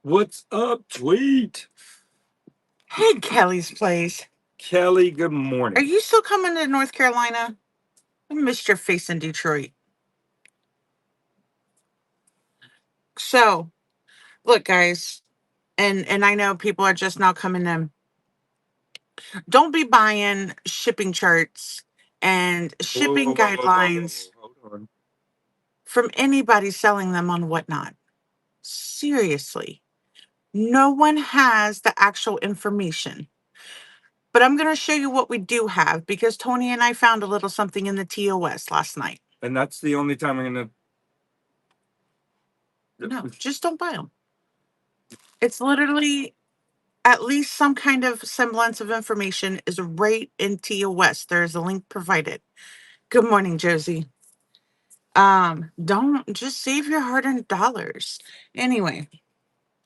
What's up, Tweet? Hey, Kelly's place. Kelly, good Are morning. you still coming to North Carolina? I missed your face in Detroit. So, look, guys, and I know people are just now coming in. Don't be buying shipping charts and shipping guidelines Hold on. from anybody selling them on Whatnot. Seriously, no one has the actual information. But I'm going to show you what we do have because Tony and I found a little something in the TOS last night. And that's the only time I'm gonna. No, just don't buy them. It's literally at least some kind of semblance of information is right in TOS. There is a link provided. Good morning, Josie. Don't just save your hard-earned dollars. Anyway,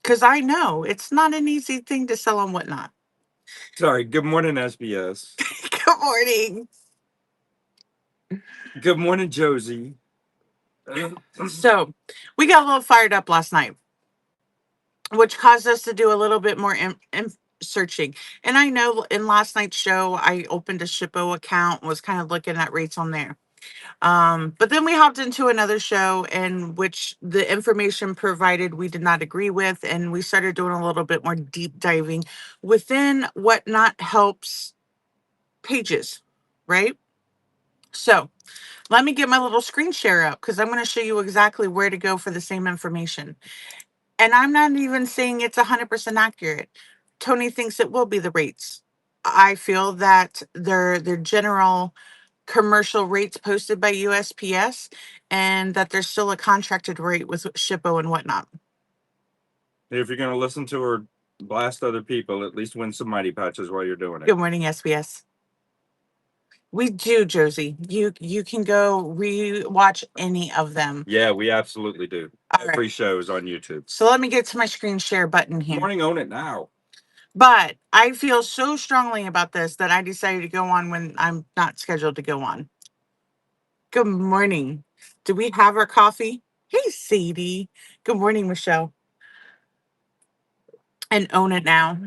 because I know it's not an easy thing to sell on Whatnot. Sorry. Good morning, SBS. Good morning. Good morning, Josie. So we got a little fired up last night, which caused us to do a little bit more searching. And I know in last night's show, I opened a Shippo account and was kind of looking at rates on there. But then we hopped into another show in which the information provided we did not agree with, and we started doing a little bit more deep diving within Whatnot helps pages, right? So let me get my little screen share up because I'm going to show you exactly where to go for the same information. And I'm not even saying it's 100% accurate. Tony thinks it will be the rates. I feel that their general commercial rates posted by USPS and that there's still a contracted rate with Shippo and Whatnot. If you're gonna listen to her blast other people, at least win some mighty patches while you're doing it. Good morning, SBS. We do, Josie. You can go re-watch any of them. Yeah, we absolutely do. All Every right. show is on YouTube. So let me get to my screen share button here. Morning, own it now. But I feel so strongly about this that I decided to go on when I'm not scheduled to go on. Good morning. Do we have our coffee? Hey, Sadie. Good morning, Michelle. And own it now.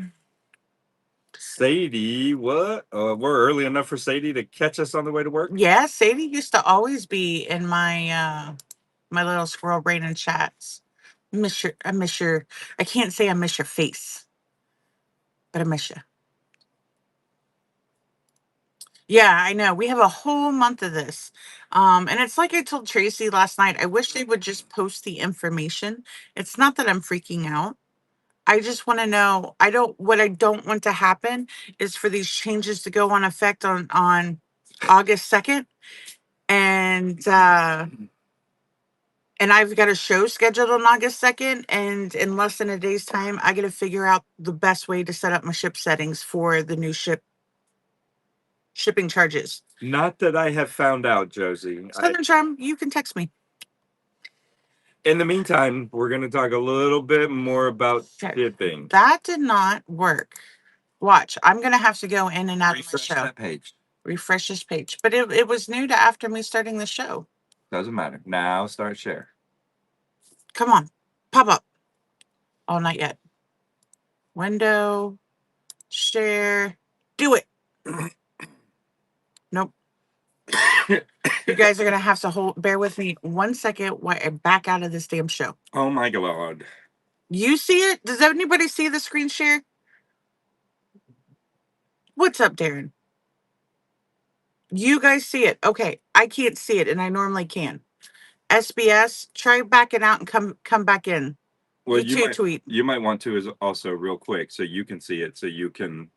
Sadie, what? We're early enough for Sadie to catch us on the way to work? Yeah, Sadie used to always be in my my little squirrel brain and chats. I can't say I miss your face, but I miss you. Yeah, I know. We have a whole month of this. And it's like I told Tracy last night, I wish they would just post the information. It's not that I'm freaking out. I just want to know. What I don't want to happen is for these changes to go on effect on August 2nd. And I've got a show scheduled on August 2nd, and in less than a day's time, I got to figure out the best way to set up my ship settings for the new shipping charges. Not that I have found out, Josie. Southern Charm, you can text me. In the meantime, we're going to talk a little bit more about shipping. That did not work. Watch, I'm going to have to go in and out of my show. That page. Refresh this page. But it was new to after me starting the show. Doesn't matter. Now start share. Come on, pop up. Oh, not yet. Window, share, do it. Nope. You guys are gonna have to bear with me 1 second while I back out of this damn show. Oh my God. You see it? Does anybody see the screen share? What's up, Darren? You guys see it? Okay, I can't see it, and I normally can. SBS, try backing out and come back in. Well, you too, Tweet. You might want to is also real quick so you can see it, so you can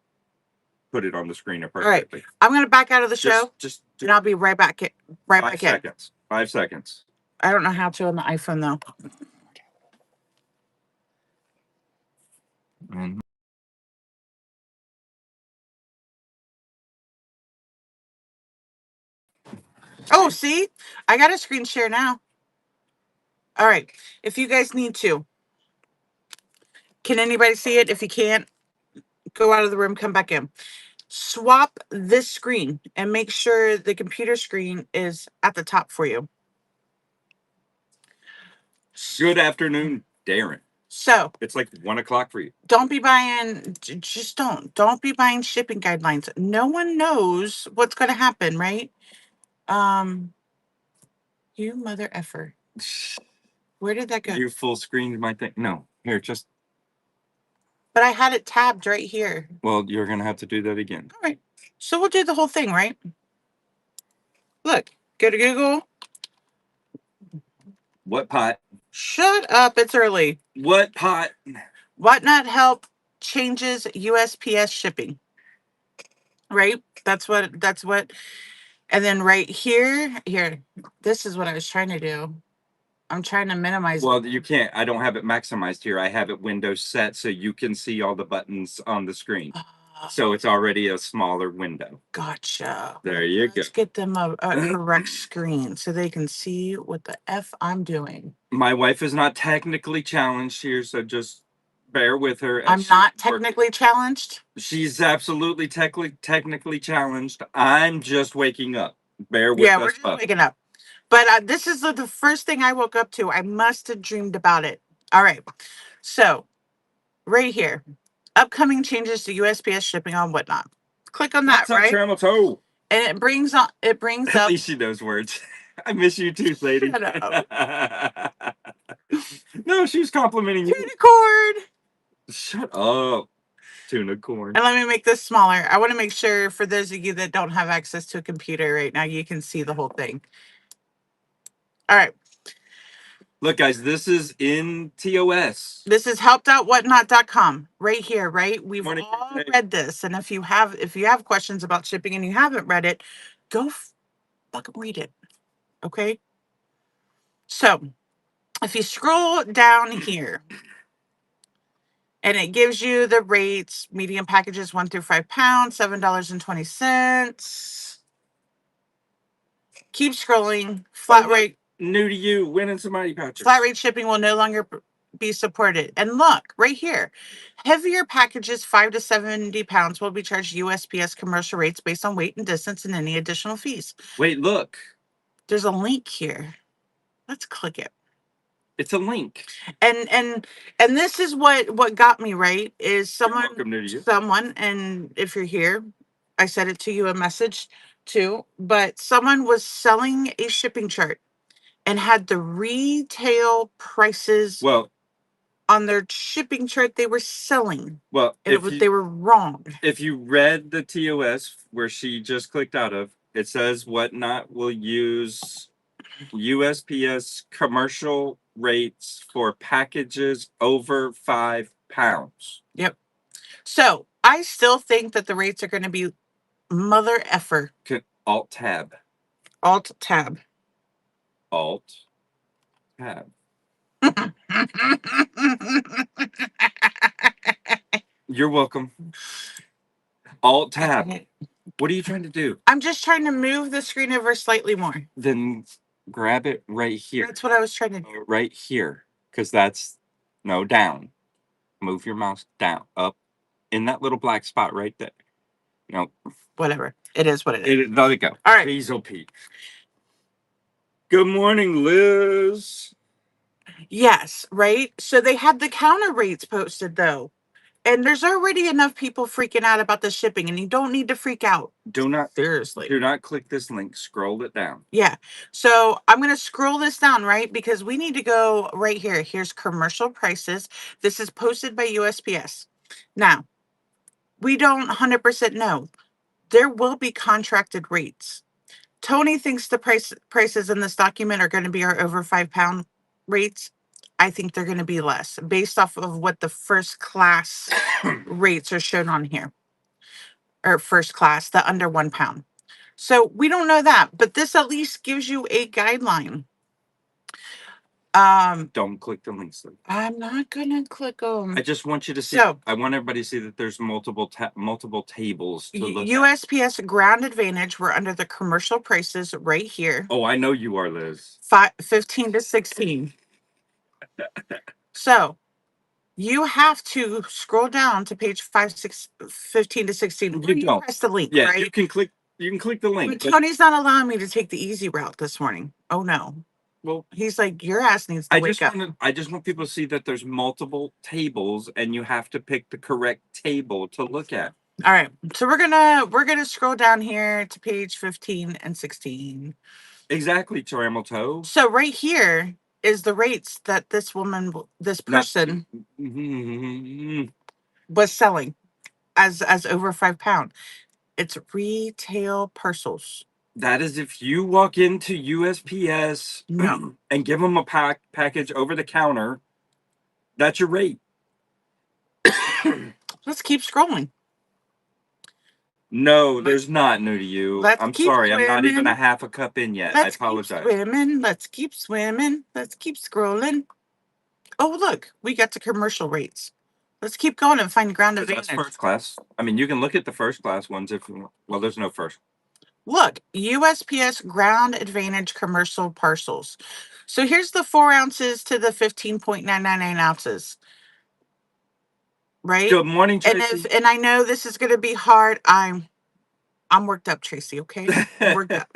put it on the screen appropriately. All right, I'm gonna back out of the show, and I'll be right back. Right back in. 5 seconds. 5 seconds. I don't know how to on the iPhone though. Mm-hmm. Oh, see? I got a screen share now. All right. If you guys need to, can anybody see it? If you can't, go out of the room, come back in. Swap this screen and make sure the computer screen is at the top for you. Good afternoon, Darren. So It's like 1 o'clock for you. don't be buying, just don't be buying shipping guidelines. No one knows what's going to happen, right? You mother effer. Where did that go? You full screened my thing. No, here, just. But I had it tabbed right here. Well, you're gonna have to do that again. All right. So we'll do the whole thing, right? Look, go to Google. What pot? Shut up. It's early. What pot? Whatnot help changes USPS shipping. Right? That's what, and then right here, this is what I was trying to do. I'm trying to minimize. Well, you can't. I don't have it maximized here. I have it Windows set so you can see all the buttons on the screen. So it's already a smaller window. Gotcha. There you go. Let's get them a correct screen so they can see what the F I'm doing. My wife is not technically challenged here, so just bear with her. I'm not technically challenged. She's absolutely technically challenged. I'm just waking up. Bear with us. Yeah, we're just waking up. But this is the first thing I woke up to. I must have dreamed about it. All right. So right here, upcoming changes to USPS shipping on Whatnot. Click on that, What's up, right? Trammel Toe? And it brings up. At least she knows words. I miss you too, lady. Shut up. No, she was complimenting you. Tunicorn. Shut up. Tuna corn. And let me make this smaller. I want to make sure for those of you that don't have access to a computer right now, you can see the whole thing. All right. Look, guys, this is in TOS. This is helpedoutwhatnot.com right here, right? We've Morning, all today. read this. And if you have questions about shipping and you haven't read it, go fucking read it. Okay. So if you scroll down here and it gives you the rates, medium packages 1 through 5 pounds, $7.20. Keep scrolling. Flat rate. New to you, winning some mighty pouches. Flat rate shipping will no longer be supported. And look, right here, heavier packages 5 to 70 pounds will be charged USPS commercial rates based on weight and distance and any additional fees. Wait, look. There's a link here. Let's click it. It's a link. And this is what got me, right? Is someone, and if you're here, I said it to you a message too, but someone was selling a shipping chart and had the retail prices on their shipping chart they were selling. Well, they were wrong. If you read the TOS where she just clicked out of, it says Whatnot will use USPS commercial rates for packages over 5 pounds. Yep. So I still think that the rates are going to be mother effer. Alt tab. Alt tab. Alt tab. You're welcome. Alt tab. What are you trying to do? I'm just trying to move the screen over slightly more. Then grab it right here. That's what I was trying to do. Right here. Because that's down. Move your mouse down, up, in that little black spot right there. Whatever. It is what it is. There you go. All right. Hazel Pete. Good morning, Liz. Yes, right? So they had the counter rates posted though. And there's already enough people freaking out about the shipping, and you don't need to freak out. Seriously. Do not click this link. Scroll it down. Yeah. So I'm going to scroll this down, right? Because we need to go right here. Here's commercial prices. This is posted by USPS. Now, we don't 100% know. There will be contracted rates. Tony thinks the prices in this document are going to be our over 5 pound rates. I think they're going to be less based off of what the first class rates are shown on here. Or first class, the under 1 pound. So we don't know that, but this at least gives you a guideline. Don't click the links. I'm not going to click them. I just want you to see. I want everybody to see that there's multiple tables to look USPS Ground Advantage. We're under the commercial prices right here. Oh, I know you are, Liz. 15 to 16. So you have to scroll down to page 15 to 16. You don't press the link, yeah, right? You can click the link. But Tony's not allowing me to take the easy route this morning. Oh no. Well, He's like, your ass needs to wake up. I just want people to see that there's multiple tables and you have to pick the correct table to look at. All right. So we're gonna scroll down here to page 15 and 16. Exactly, Trammel Toe. So right here is the rates that this woman, this person was selling as over £5. It's retail parcels. That is if you walk into USPS No. and give them a package over the counter, that's your rate. Let's keep scrolling. No, there's not, new to you. Let's I'm keep sorry, I'm not even swimming. a half a cup in yet. Let's I apologize. keep swimming. Let's keep swimming. Let's keep scrolling. Oh, look, we got to commercial rates. Let's keep going and find ground advantage. That's first class. I mean, you can look at the first class ones if you want. Well, there's no first. Look, USPS ground advantage commercial parcels. So here's the 4 ounces to the 15.999 ounces. Right? Good morning, Tracy. And I know this is gonna be hard. I'm worked up, Tracy, okay? I'm worked up.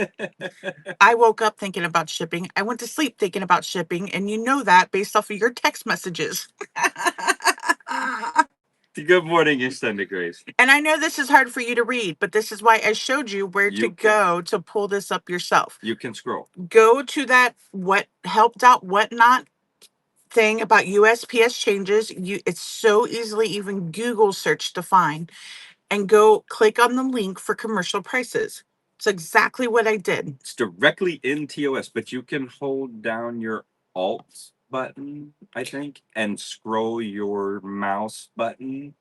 I woke up thinking about shipping. I went to sleep thinking about shipping, and you know that based off of your text messages. Good morning, extended grace. And I know this is hard for you to read, but this is why I showed you where to go to pull this up yourself. You can scroll. Go to that what helped out whatnot thing about USPS changes. It's so easily even Google search to find, and go click on the link for commercial prices. It's exactly what I did. It's directly in TOS, but you can hold down your Alt button, I think, and scroll your mouse button.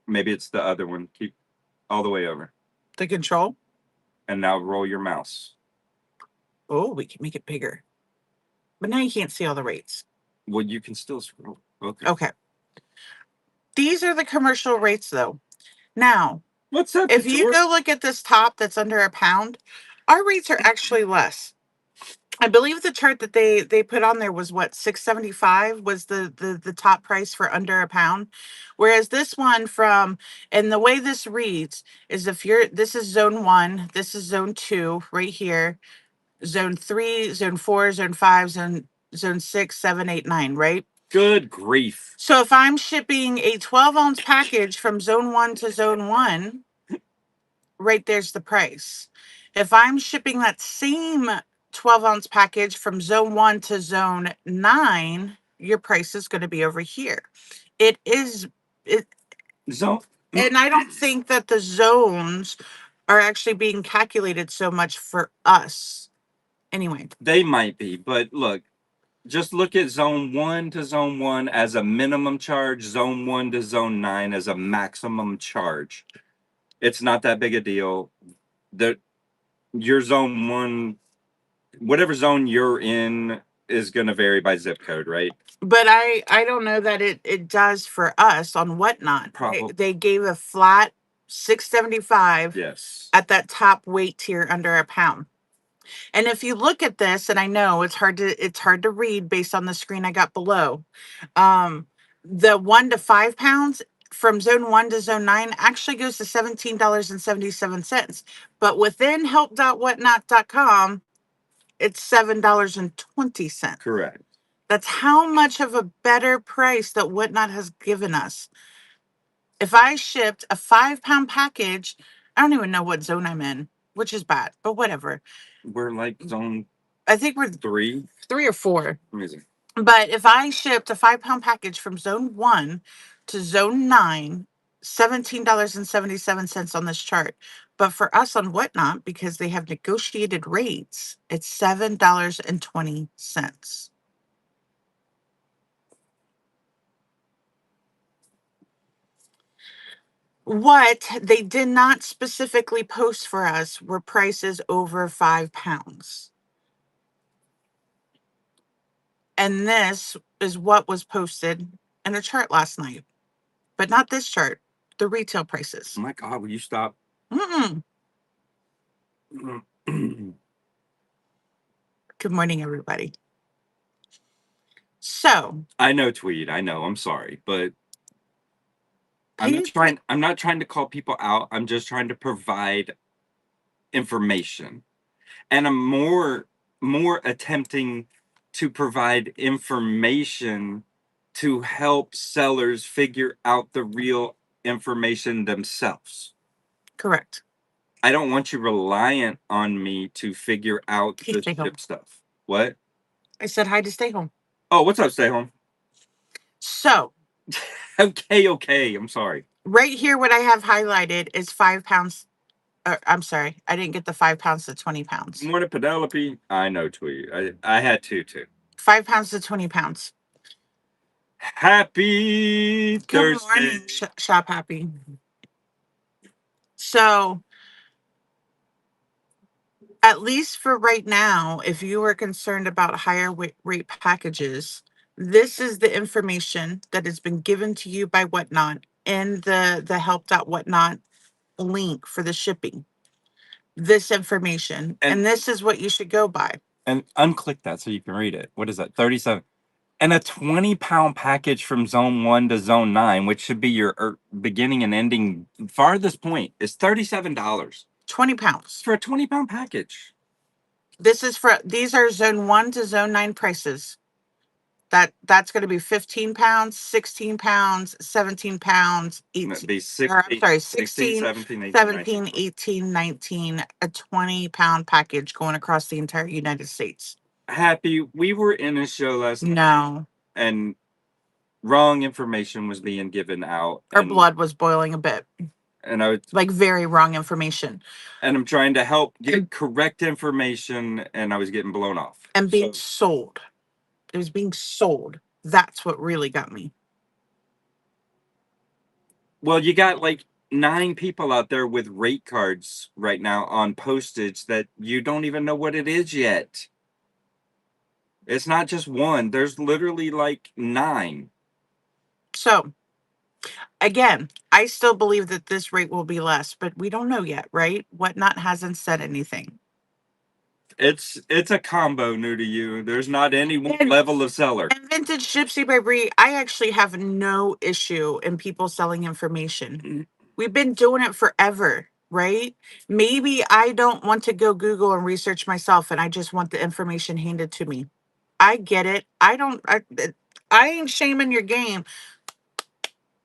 Maybe it's the other one. Keep all the way over. The control? And now roll your mouse. Oh, we can make it bigger. But now you can't see all the rates. Well, you can still scroll. Okay. These are the commercial rates, though. Now, what's that? If you go look at this top that's under £1, our rates are actually less. I believe the chart that they put on there was what, $6.75 was the top price for under £1, whereas this one and the way this reads is this is zone 1, this is zone 2 right here, zone 3, zone 4, zone 5, zone 6, 7, 8, 9, right? Good grief. So if I'm shipping a 12-ounce package from zone 1 to zone 1, right there's the price. If I'm shipping that same 12-ounce package from zone 1 to zone 9, your price is going to be over here. It, Zone. and I don't think that the zones are actually being calculated so much for us. Anyway, They might be, but look, just look at zone 1 to zone 1 as a minimum charge, zone 1 to zone 9 as a maximum charge. It's not that big a deal. Your zone 1, whatever zone you're in, is going to vary by zip code, right? But I don't know that it does for us on whatnot. They gave a flat $6.75 Yes. at that top weight tier under £1. And if you look at this, and I know it's hard to read based on the screen I got below, the 1 to 5 pounds from zone 1 to zone 9 actually goes to $17.77. But within help.whatnot.com, it's $7.20. Correct. That's how much of a better price that Whatnot has given us. If I shipped a 5-pound package, I don't even know what zone I'm in, which is bad, but whatever. We're like zone, I think we're 3 or 4. Amazing. But if I shipped a 5-pound package from zone 1 to zone 9, $17.77 on this chart. But for us on Whatnot, because they have negotiated rates, it's $7.20. What they did not specifically post for us were prices over £5. And this is what was posted in a chart last night, but not this chart, the retail prices. Oh my God, will you stop? Mm-mm. Good morning, everybody. So I know, Tweed. I know. I'm sorry, but I'm not trying to call people out. I'm just trying to provide information. And I'm more more attempting to provide information to help sellers figure out the real information themselves. Correct. I don't want you reliant on me to figure out Hey, the stay home. ship stuff. What? I said hi to stay home. Oh, what's up, stay home? So Okay. I'm sorry. right here, what I have highlighted is 5 pounds. I'm sorry, I didn't get the 5 pounds to 20 pounds. Morning, Penelope. I know, Tweet. I had to too. 5 pounds to 20 pounds. Happy Good Thursday. morning, Shop Happy. So, at least for right now, if you are concerned about higher rate packages, this is the information that has been given to you by Whatnot and the help.whatnot link for the shipping. This information, and this is what you should go by. And unclick that so you can read it. What is that? 37. And a 20-pound package from zone 1 to zone 9, which should be your beginning and ending farthest point, is $37 20 pounds. for a 20-pound package. These are zone 1 to zone 9 prices. That's going to be 15 pounds, 16 pounds, 17 pounds, 18, 16, 17, 18, 19, a 20-pound package going across the entire United States. Happy, we were in a show last night. No. And wrong information was being given out. Our blood was boiling a bit. And I was like very wrong information. And I'm trying to help get correct information, and I was getting blown off. And being sold. It was being sold. That's what really got me. Well, you got like 9 people out there with rate cards right now on postage that you don't even know what it is yet. It's not just one. There's literally like 9. So, again, I still believe that this rate will be less, but we don't know yet, right? Whatnot hasn't said anything. It's a combo new to you. There's not any one level of seller. And Vintage Gypsy by Bree, I actually have no issue in people selling information. We've been doing it forever, right? Maybe I don't want to go Google and research myself, and I just want the information handed to me. I get it. I ain't shaming your game.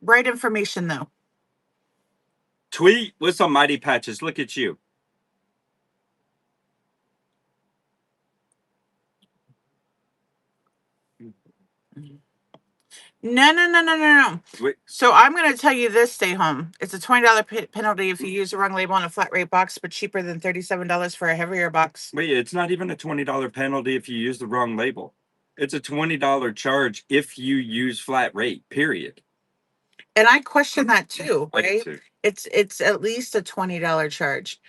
Right information though. Tweet with some mighty patches. Look at you. No. Wait. So I'm going to tell you this, stay home. It's a $20 penalty if you use the wrong label on a flat rate box, but cheaper than $37 for a heavier box. Wait, it's not even a $20 penalty if you use the wrong label. It's a $20 charge if you use flat rate, period. And I question that too, right? It's at least a $20 charge.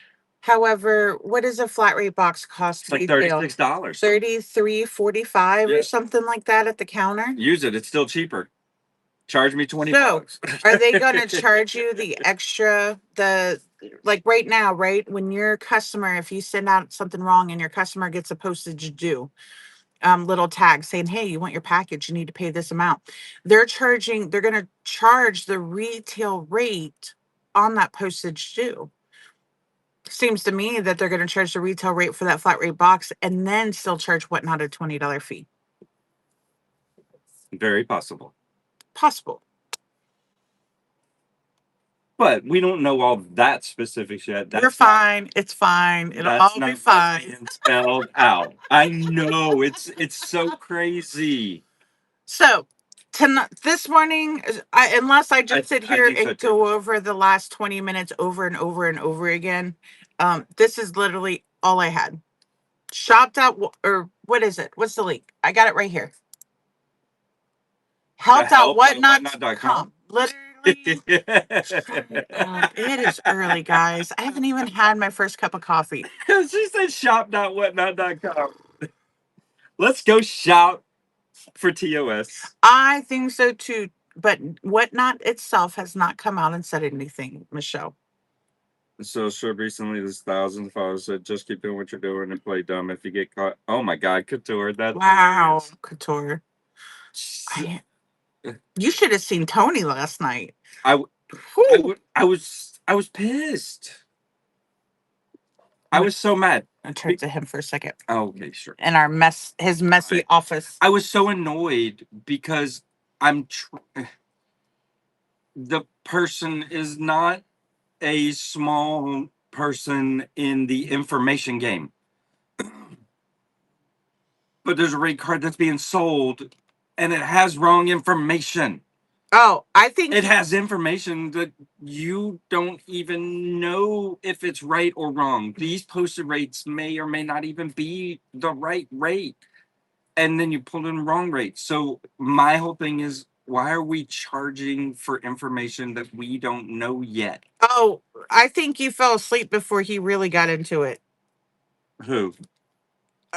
However, what does a flat rate box cost? It's like $36. $33.45 or something like that at the counter. Use it. It's still cheaper. Charge me $20. So, are they going to charge you the extra, like right now, right? When your customer, if you send out something wrong and your customer gets a postage due, little tag saying, hey, you want your package, you need to pay this amount. They're going to charge the retail rate on that postage due. Seems to me that they're going to charge the retail rate for that flat rate box and then still charge Whatnot a $20 fee. Very possible. Possible. But we don't know all that specifics yet. You're fine. It's fine. It'll all be fine. Being spelled out. I know. It's so crazy. So this morning, unless I just sit here and go over the last 20 minutes over and over and over again, this is literally all I had. Shopped out, or what is it? What's the link? I got it right here. Help.whatnot.com. Literally. It is early, guys. I haven't even had my first cup of coffee. She said shop.whatnot.com. Let's go shop for TOS. I think so too. But Whatnot itself has not come out and said anything, Michelle. So recently, there's thousands of followers said, just keep doing what you're doing and play dumb if you get caught. Oh my God, Couture. That's wow, Couture. You should have seen Tony last night. I was pissed. I was so mad. I turned to him for a second. Oh, okay, sure. In his messy office. I was so annoyed because the person is not a small person in the information game. But there's a rate card that's being sold and it has wrong information. Oh, I think it has information that you don't even know if it's right or wrong. These posted rates may or may not even be the right rate. And then you pull in wrong rates. So my whole thing is, why are we charging for information that we don't know yet? Oh, I think you fell asleep before he really got into it. Who?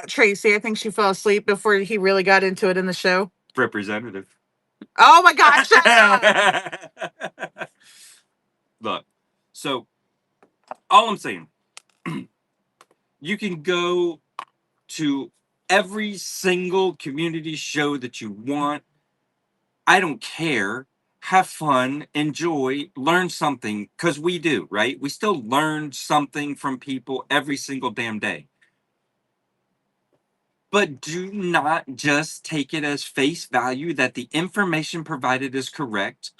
Tracy, I think she fell asleep before he really got into it in the show. Representative. Oh my gosh, shut up. Look, so all I'm saying, you can go to every single community show that you want. I don't care. Have fun, enjoy, learn something, because we do, right? We still learn something from people every single damn day. But do not just take it as face value that the information provided is correct.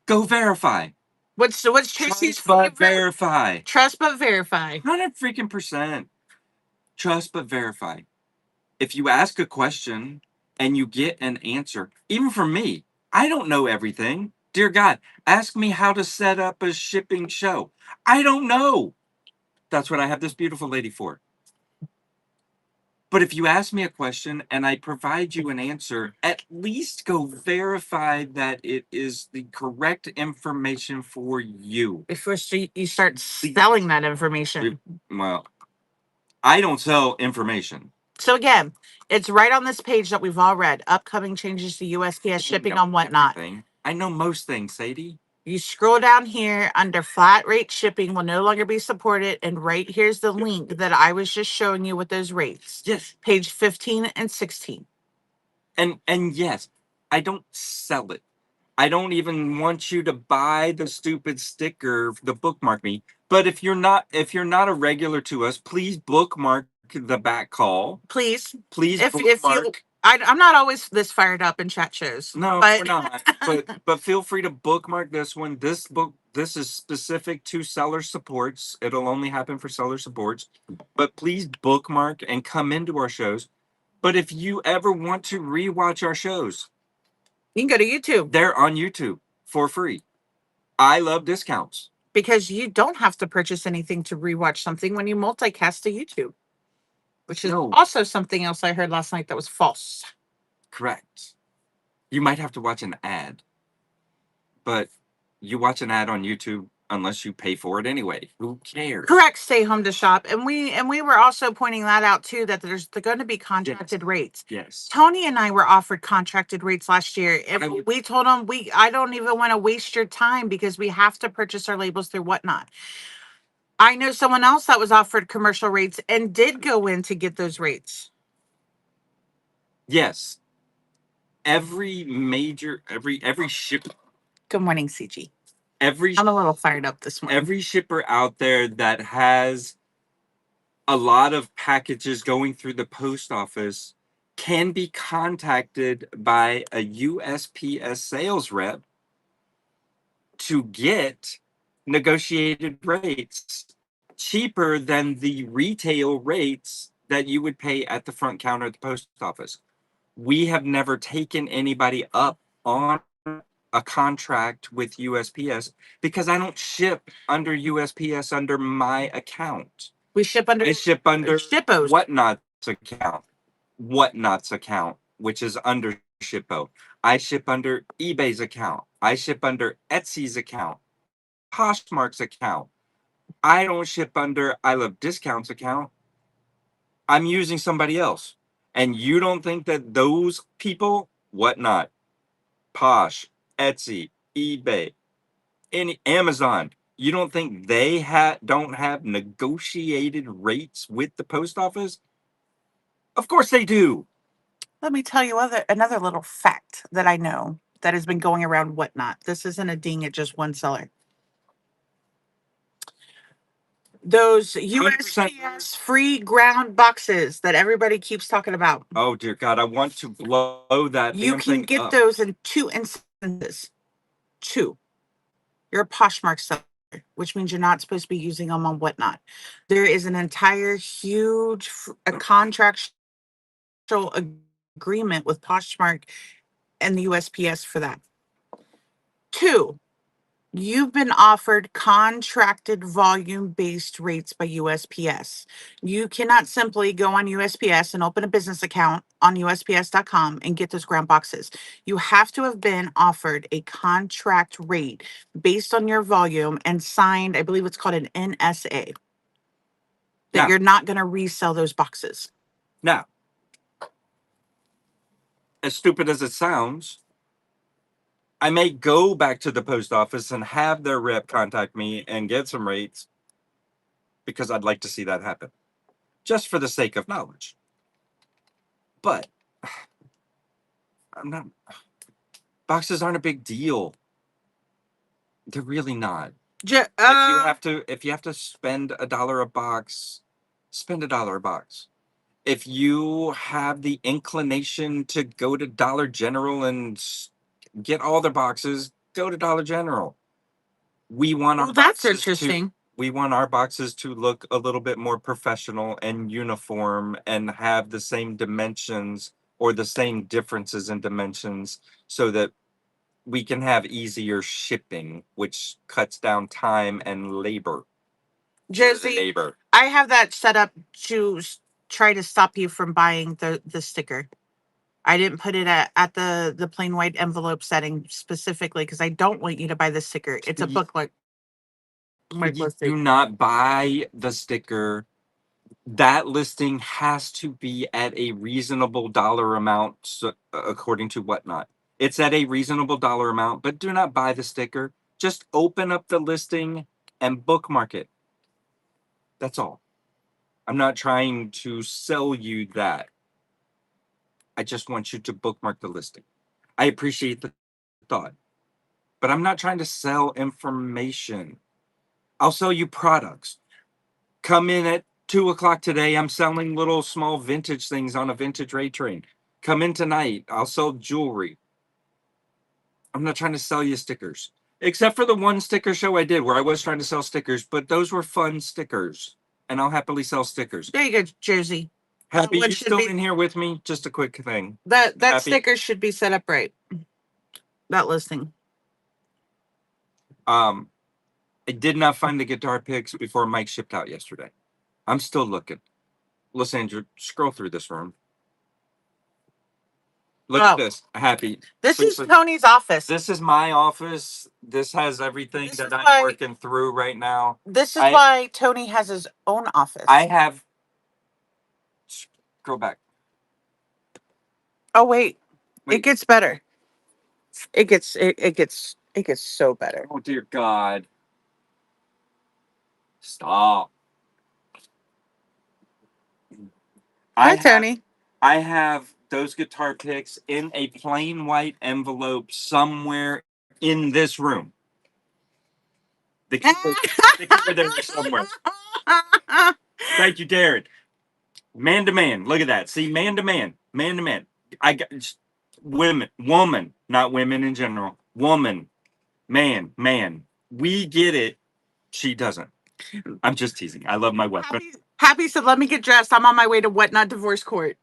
Go verify. What's Tracy's Trust but favorite? verify. Trust but verify. 100% trust but verify. If you ask a question and you get an answer, even from me, I don't know everything. Dear God, ask me how to set up a shipping show. I don't know. That's what I have this beautiful lady for. But if you ask me a question and I provide you an answer, at least go verify that it is the correct information for you. Before you start selling that information. Well, I don't sell information. So again, it's right on this page that we've all read. Upcoming changes to USPS shipping on whatnot. I know most things, Sadie. You scroll down here under flat rate shipping will no longer be supported. And right here's the link that I was just showing you with those rates. Yes. Page 15 and 16. And yes, I don't sell it. I don't even want you to buy the stupid sticker, the bookmark me. But if you're not a regular to us, please bookmark the back call. Please. Please If bookmark. you I'm not always this fired up in chat shows. No, but we're not. but feel free to bookmark this one. This is specific to seller supports. It'll only happen for seller supports. But please bookmark and come into our shows. But if you ever want to rewatch our shows, you can go to YouTube. They're on YouTube for free. I love discounts. Because you don't have to purchase anything to rewatch something when you multicast to YouTube. Which is also something else I heard last night that was false. Correct. You might have to watch an ad. But you watch an ad on YouTube unless you pay for it anyway. Who cares? Correct. Stay home to shop. And we were also pointing that out too, that they're going to be contracted rates. Yes. Tony and I were offered contracted rates last year. And we told them I don't even want to waste your time because we have to purchase our labels through whatnot. I know someone else that was offered commercial rates and did go in to get those rates. Yes. Every ship. Good morning, CG. I'm a little fired up this morning. Every shipper out there that has a lot of packages going through the post office can be contacted by a USPS sales rep to get negotiated rates cheaper than the retail rates that you would pay at the front counter at the post office. We have never taken anybody up on a contract with USPS because I don't ship under USPS under my account. I ship under Shippo's Whatnot's account, which is under Shippo. I ship under eBay's account. I ship under Etsy's account. Poshmark's account. I don't ship under I Love Discounts account. I'm using somebody else. And you don't think that those people, Whatnot, Posh, Etsy, eBay, any Amazon, you don't think they don't have negotiated rates with the post office? Of course they do. Let me tell you another little fact that I know that has been going around whatnot. This isn't a ding at just one seller. Those 100%. USPS free ground boxes that everybody keeps talking about. Oh dear God, I want to blow that You damn can thing get up. those in 2 instances. 2. You're a Poshmark seller, which means you're not supposed to be using them on whatnot. There is an entire huge a contractual agreement with Poshmark and the USPS for that. 2, you've been offered contracted volume based rates by USPS. You cannot simply go on USPS and open a business account on USPS.com and get those ground boxes. You have to have been offered a contract rate based on your volume and signed, I believe it's called an NSA, that Now- you're not going to resell those boxes. Now, as stupid as it sounds, I may go back to the post office and have their rep contact me and get some rates because I'd like to see that happen, just for the sake of knowledge. But I'm not. Boxes aren't a big deal. They're really not. If you have to spend $1 a box, spend $1 a box. If you have the inclination to go to Dollar General and get all the boxes, go to Dollar General. We want our Well, that's boxes interesting. we want our boxes to look a little bit more professional and uniform and have the same dimensions or the same differences in dimensions so that we can have easier shipping, which cuts down time and labor. Josie, Labor. I have that set up to try to stop you from buying the sticker. I didn't put it at the plain white envelope setting specifically because I don't want you to buy the sticker. It's a bookmark. You do not buy the sticker. That listing has to be at a reasonable dollar amount, according to whatnot. It's at a reasonable dollar amount, but do not buy the sticker. Just open up the listing and bookmark it. That's all. I'm not trying to sell you that. I just want you to bookmark the listing. I appreciate the thought, but I'm not trying to sell information. I'll sell you products. Come in at 2 o'clock today. I'm selling little small vintage things on a vintage rate train. Come in tonight. I'll sell jewelry. I'm not trying to sell you stickers, except for the one sticker show I did where I was trying to sell stickers, but those were fun stickers, and I'll happily sell stickers. There you go, Jersey. Happy, you still in here with me? Just a quick thing. That Happy? sticker should be set up right. That listing. I did not find the guitar picks before Mike shipped out yesterday. I'm still looking. Lysandra, scroll through this room. Look at this. Happy. This is Tony's office. This is my office. This has everything that I'm working through right now. This is why Tony has his own office. I have. Go back. Oh wait. It gets better. It gets so better. Oh dear God. Stop. Hi, Tony. I have those guitar picks in a plain white envelope somewhere in this room. The keeper there somewhere. Thank you, Darren. Man to man. Look at that. See, man to man. Man to man. I got woman, not women in general. Woman, man. We get it. She doesn't. I'm just teasing. I love my weapon. Happy said, let me get dressed. I'm on my way to whatnot divorce court.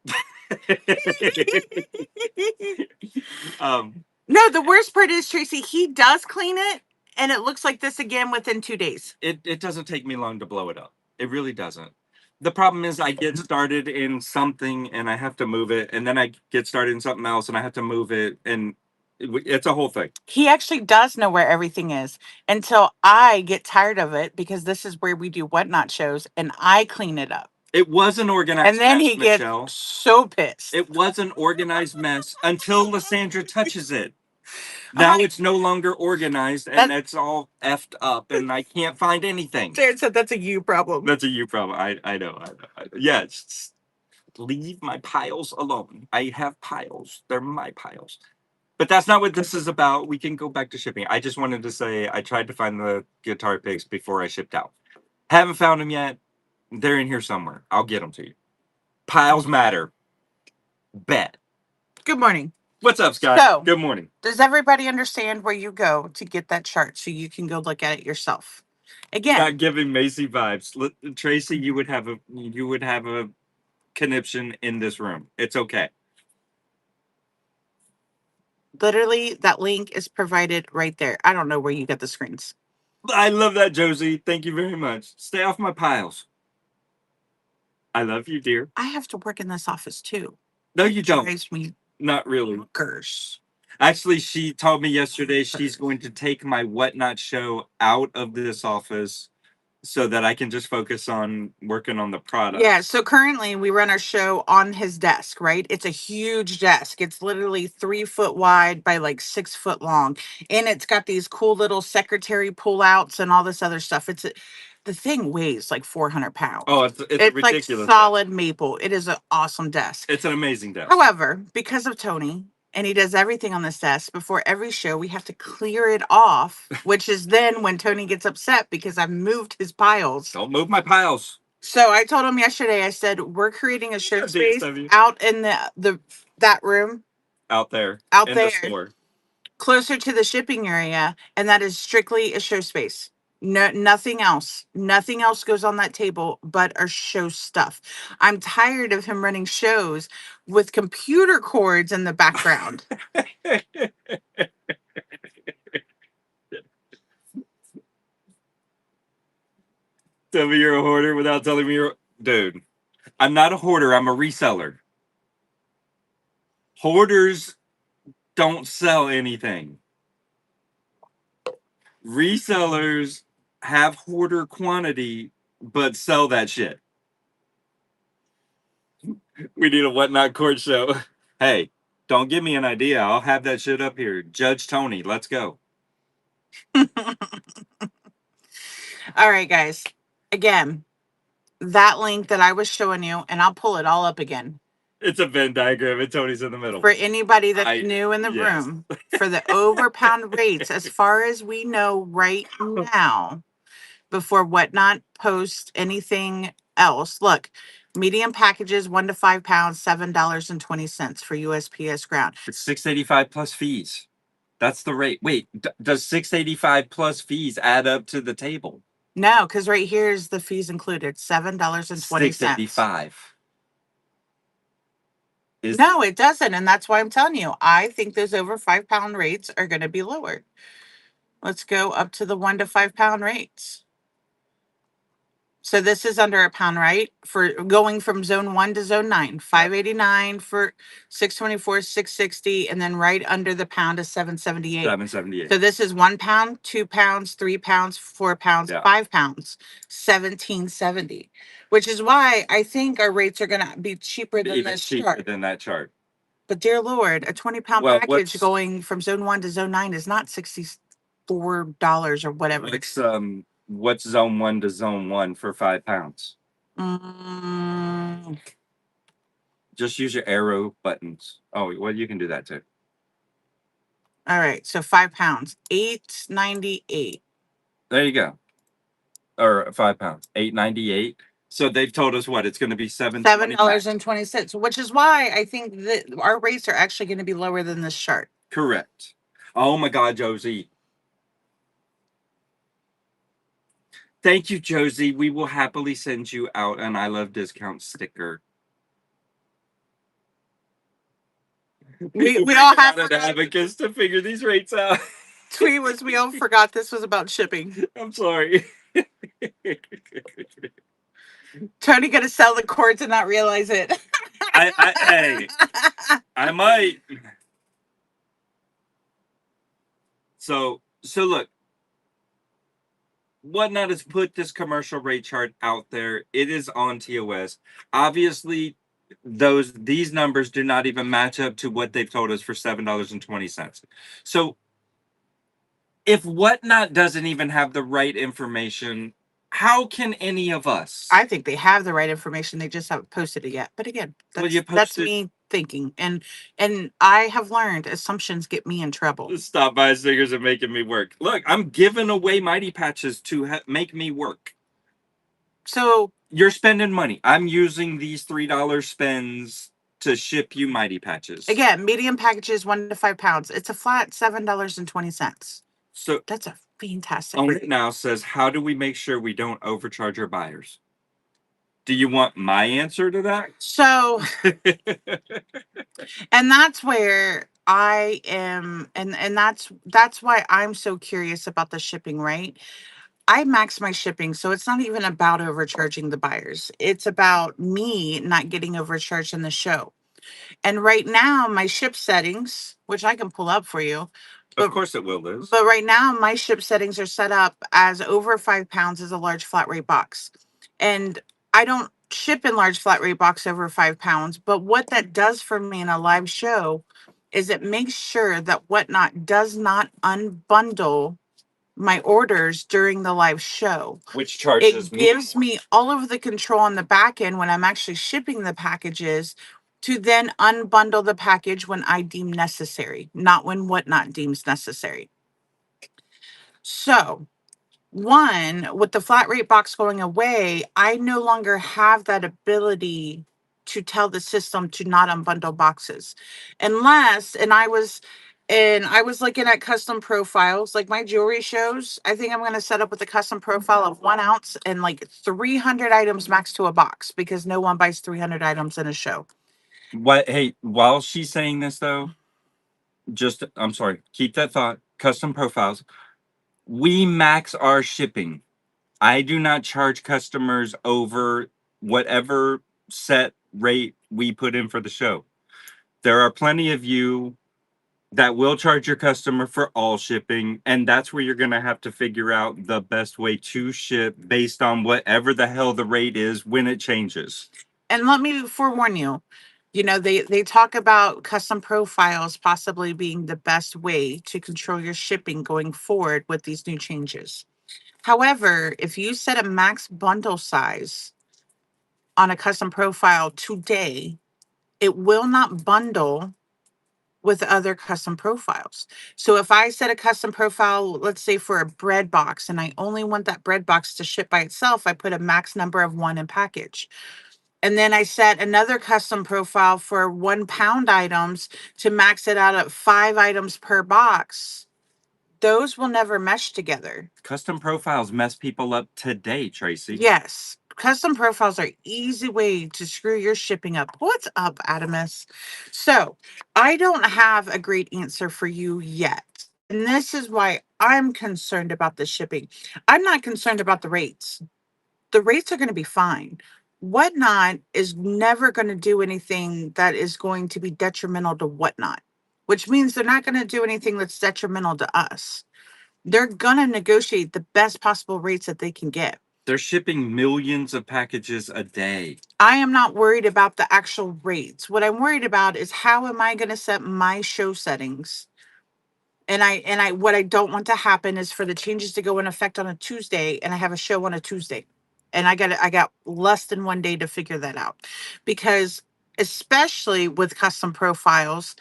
No, the worst part is, Tracy, he does clean it and it looks like this again within 2 days. It doesn't take me long to blow it up. It really doesn't. The problem is I get started in something and I have to move it, and then I get started in something else and I have to move it, and it's a whole thing. He actually does know where everything is until I get tired of it because this is where we do whatnot shows and I clean it up. It was an organized mess, and then he Michelle. gets so pissed. It was an organized mess until Lysandra touches it. Now it's no longer organized and it's all effed up and I can't find anything. Jared said that's a you problem. That's a you problem. I know. Yeah, leave my piles alone. I have piles. They're my piles. But that's not what this is about. We can go back to shipping. I just wanted to say I tried to find the guitar picks before I shipped out. Haven't found them yet. They're in here somewhere. I'll get them to you. Piles matter. Bet. Good morning. What's up, Scott? So, good morning. Does everybody understand where you go to get that chart so you can go look at it yourself? Again, Not giving Macy vibes. Tracy, you would have a conniption in this room. It's okay. literally, that link is provided right there. I don't know where you get the screens. I love that, Josie. Thank you very much. Stay off my piles. I love you, dear. I have to work in this office too. No, you don't. Drives me Not really. bonkers. Actually, she told me yesterday she's going to take my Whatnot show out of this office so that I can just focus on working on the product. Yeah, so currently we run our show on his desk, right? It's a huge desk. It's literally 3 foot wide by like 6 foot long. And it's got these cool little secretary pullouts and all this other stuff. The thing weighs like 400 pounds. Oh, it's It's like ridiculous. solid maple. It is an awesome desk. It's an amazing desk. However, because of Tony, and he does everything on this desk, before every show, we have to clear it off, which is then when Tony gets upset because I've moved his piles. Don't move my piles. So I told him yesterday, I said, we're creating a show Yeah, space DSW. out in that room Out there. out in there, the store. closer to the shipping area, and that is strictly a show space. No, nothing else. Nothing else goes on that table but our show stuff. I'm tired of him running shows with computer cords in the background. Tell me you're a hoarder without telling me you're... Dude, I'm not a hoarder. I'm a reseller. Hoarders don't sell anything. Resellers have hoarder quantity, but sell that shit. We need a Whatnot court show. Hey, don't give me an idea. I'll have that shit up here. Judge Tony, let's go. All right, guys. Again, that link that I was showing you, and I'll pull it all up again. It's a Venn diagram and Tony's in the middle. For anybody that's new in the room, for the overpound rates, as far as we know right now, before Whatnot posts anything else, look, medium packages, 1 to 5 pounds, $7.20 for USPS ground. It's $6.85 plus fees. That's the rate. Wait, does $6.85 plus fees add up to the table? No, because right here is the fees included, $7.20. $6.85. No, it doesn't. And that's why I'm telling you, I think those over 5 pound rates are going to be lowered. Let's go up to the 1 to 5 pound rates. So this is under a pound, right? For going from zone 1 to zone 9, 589 for 624, 660, and then right under the pound is 778. 778. So this is 1 pound, 2 pounds, 3 pounds, 4 pounds, 5 pounds, 1770. Which is why I think our rates are going to be cheaper than Even this cheaper chart. than that chart. But dear Lord, a 20-pound package going from zone 1 to zone 9 is not $64 or whatever. What's zone 1 to zone 1 for 5 pounds? Just use your arrow buttons. Oh, well, you can do that too. All right, so 5 pounds, $8.98. There you go. Or 5 pounds, $8.98. So they've told us what it's going to be $7.20, which is why I think that our rates are actually going to be lower than this chart. Correct. Oh my God, Josie. Thank you, Josie. We will happily send you out an I Love Discount sticker. We all have an advocates to figure these rates out. Tweet was we all forgot this was about shipping. I'm sorry. Tony gonna sell the cords and not realize it. Hey, I might. So look. Whatnot has put this commercial rate chart out there. It is on TOS. Obviously, these numbers do not even match up to what they've told us for $7.20. So if Whatnot doesn't even have the right information, how can any of us? I think they have the right information. They just haven't posted it yet. But again, that's me thinking. And I have learned assumptions get me in trouble. Stop buying stickers and making me work. Look, I'm giving away Mighty Patches to make me work. So you're spending money. I'm using these $3 spends to ship you Mighty Patches. Again, medium packages 1 to 5 pounds. It's a flat $7.20. So that's a fantastic on rate. it now says, how do we make sure we don't overcharge our buyers? Do you want my answer to that? So, and that's where I am, and that's why I'm so curious about the shipping, right? I max my shipping, so it's not even about overcharging the buyers. It's about me not getting overcharged in the show. And right now, my ship settings, which I can pull up for you, of course it will, Liz. but right now my ship settings are set up as over 5 pounds as a large flat rate box. And I don't ship in large flat rate box over 5 pounds. But what that does for me in a live show is it makes sure that Whatnot does not unbundle my orders during the live show. Which charges It gives me all of the control on the back end when I'm actually shipping the packages to then unbundle the package when I deem necessary, not when Whatnot deems necessary. So, one, with the flat rate box going away, I no longer have that ability to tell the system to not unbundle boxes. Unless, and I was looking at custom profiles, like my jewelry shows. I think I'm going to set up with a custom profile of 1 ounce and like 300 items max to a box because no one buys 300 items in a show. What? Hey, while she's saying this though, just I'm sorry. Keep that thought. Custom profiles. We max our shipping. I do not charge customers over whatever set rate we put in for the show. There are plenty of you that will charge your customer for all shipping, and that's where you're going to have to figure out the best way to ship based on whatever the hell the rate is when it changes. And let me forewarn you, they talk about custom profiles possibly being the best way to control your shipping going forward with these new changes. However, if you set a max bundle size on a custom profile today, it will not bundle with other custom profiles. So if I set a custom profile, let's say for a bread box, and I only want that bread box to ship by itself, I put a max number of 1 in package. And then I set another custom profile for 1 pound items to max it out at 5 items per box. Those will never mesh together. Custom profiles mess people up today, Tracy. Yes. Custom profiles are easy way to screw your shipping up. What's up, Adamus? So I don't have a great answer for you yet. And this is why I'm concerned about the shipping. I'm not concerned about the rates. The rates are going to be fine. Whatnot is never going to do anything that is going to be detrimental to Whatnot, which means they're not going to do anything that's detrimental to us. They're going to negotiate the best possible rates that they can get. They're shipping millions of packages a day. I am not worried about the actual rates. What I'm worried about is how am I going to set my show settings? And I what I don't want to happen is for the changes to go in effect on a Tuesday and I have a show on a Tuesday. And I got less than 1 day to figure that out. Because especially with custom profiles,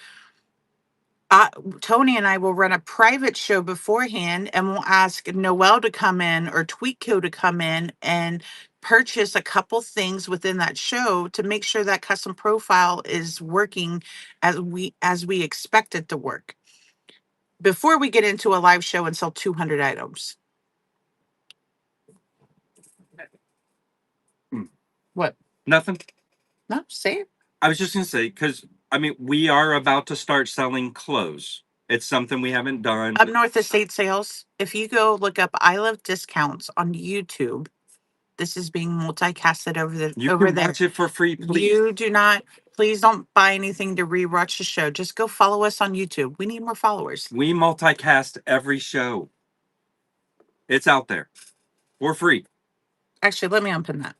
Tony and I will run a private show beforehand and we'll ask Noelle to come in or Tweetco to come in and purchase a couple things within that show to make sure that custom profile is working as we expect it to work before we get into a live show and sell 200 items. What? Nothing. No, say it. I was just going to say, because, I mean, we are about to start selling clothes. It's something we haven't done. Up North Estate Sales. If you go look up I Love Discounts on YouTube, this is being multicasted You over can there. watch it for free, please. You do not, please don't buy anything to rewatch the show. Just go follow us on YouTube. We need more followers. We multicast every show. It's out there. We're free. Actually, let me unpin that.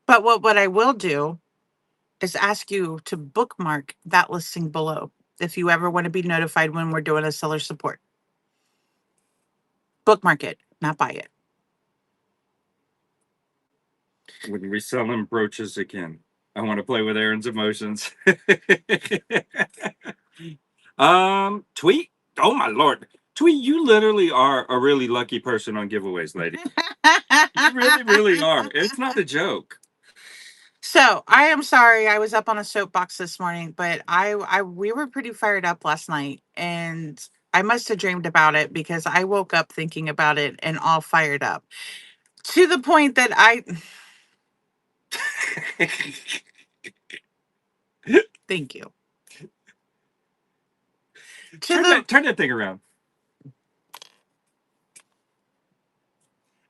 But what I will do is ask you to bookmark that listing below if you ever want to be notified when we're doing a seller support. Bookmark it, not buy it. When we selling brooches again. I want to play with Aaron's emotions. Tweet. Oh my lord, Tweet. You literally are a really lucky person on giveaways, lady. You really, really are. It's not a joke. So I am sorry I was up on a soapbox this morning, but we were pretty fired up last night, and I must have dreamed about it because I woke up thinking about it and all fired up to the point that thank you. Turn that thing around.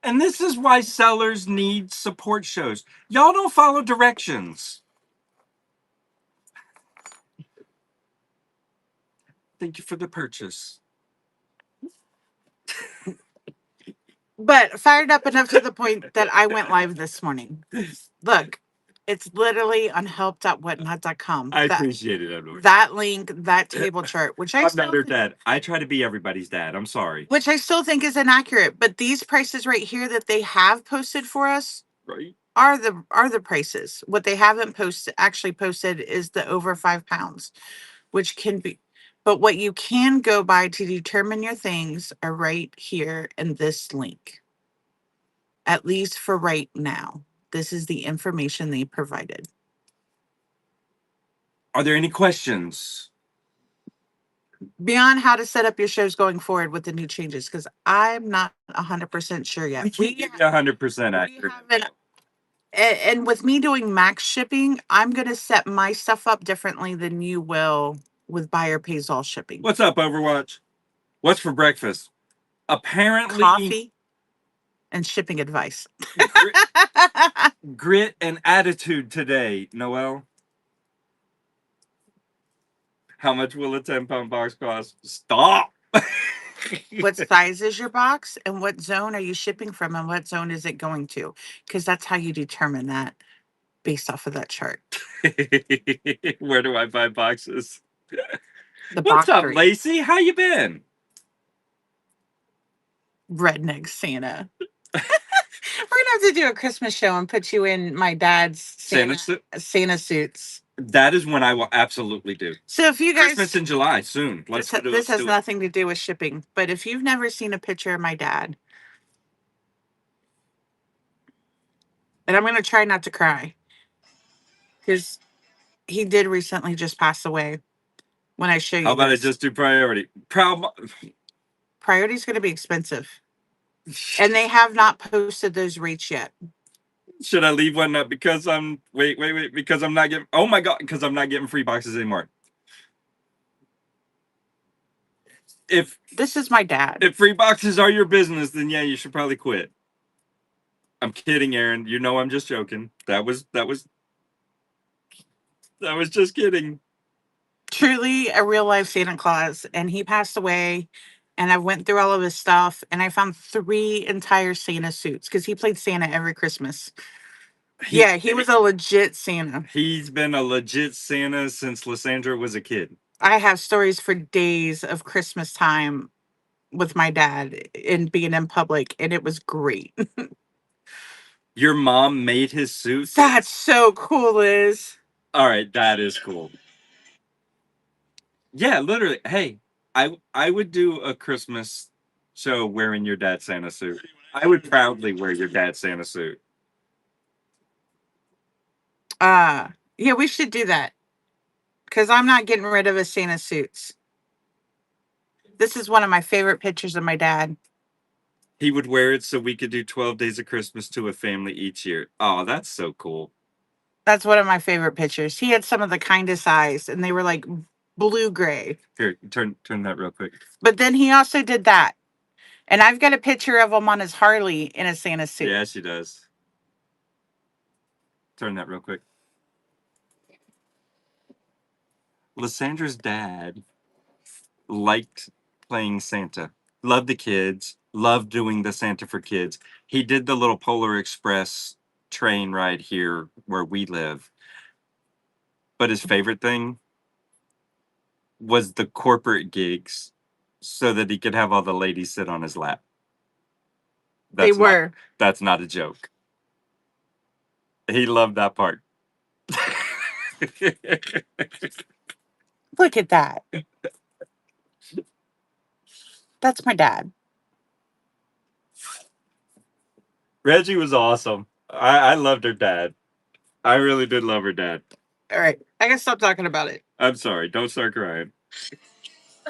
And this is why sellers need support shows. Y'all don't follow directions. Thank you for the purchase. But fired up enough to the point that I went live this morning. Look, it's literally on help.whatnot.com. I appreciate it, Edward. That link, that table chart, which I'm not her dad. I try to be everybody's dad. I'm sorry. which I still think is inaccurate. But these prices right here that they have posted for us Right. are the prices. What they haven't posted is the over 5 pounds, which can be. But what you can go by to determine your things are right here in this link. At least for right now, this is the information they provided. Are there any questions? Beyond how to set up your shows going forward with the new changes, because I'm not 100% sure yet. We can't be 100% accurate. And with me doing max shipping, I'm going to set my stuff up differently than you will with buyer pays all shipping. What's up, Overwatch? What's for breakfast? Apparently, Coffee and shipping advice. Grit and attitude today, Noel. How much will a 10-pound box cost? Stop. What size is your box and what zone are you shipping from and what zone is it going to? Because that's how you determine that based off of that chart. Where do I buy boxes? The What's up, boxery. Lacey? How you been? Redneck Santa. We're gonna have to do a Christmas show and put you in my dad's Santa suits. That is when I will absolutely do. So if you guys, Christmas in July soon. this has nothing to do with shipping, but if you've never seen a picture of my dad, and I'm gonna try not to cry, because he did recently just pass away. When I show you, how about I just do priority? Priority's gonna be expensive, and they have not posted those rates yet. Should I leave one up because I'm because I'm not getting, oh my god, because I'm not getting free boxes anymore. If this is my dad, if free boxes are your business, then yeah, you should probably quit. I'm kidding, Aaron. You know I'm just joking. That was just kidding. Truly a real life Santa Claus, and he passed away. And I went through all of his stuff, and I found 3 entire Santa suits because he played Santa every Christmas. He was a legit Santa. He's been a legit Santa since Lysandra was a kid. I have stories for days of Christmas time with my dad and being in public, and it was great. Your mom made his suit? That's so cool, Liz. All right, that is cool. Yeah, literally. Hey, I would do a Christmas show wearing your dad's Santa suit. I would proudly wear your dad's Santa suit. Yeah, we should do that. Because I'm not getting rid of his Santa suits. This is one of my favorite pictures of my dad. He would wear it so we could do 12 Days of Christmas to a family each year. Oh, that's so cool. That's one of my favorite pictures. He had some of the kindest eyes, and they were like blue-gray. Here, turn that real quick. But then he also did that. And I've got a picture of him on his Harley in a Santa suit. Yeah, she does. Turn that real quick. Lysandra's dad liked playing Santa. Loved the kids. Loved doing the Santa for kids. He did the little Polar Express train ride here where we live. But his favorite thing was the corporate gigs so that he could have all the ladies sit on his lap. That's not a joke. He loved that part. Look at that. That's my dad. Reggie was awesome. I loved her dad. I really did love her dad. All right. I can stop talking about it. I'm sorry. Don't start crying.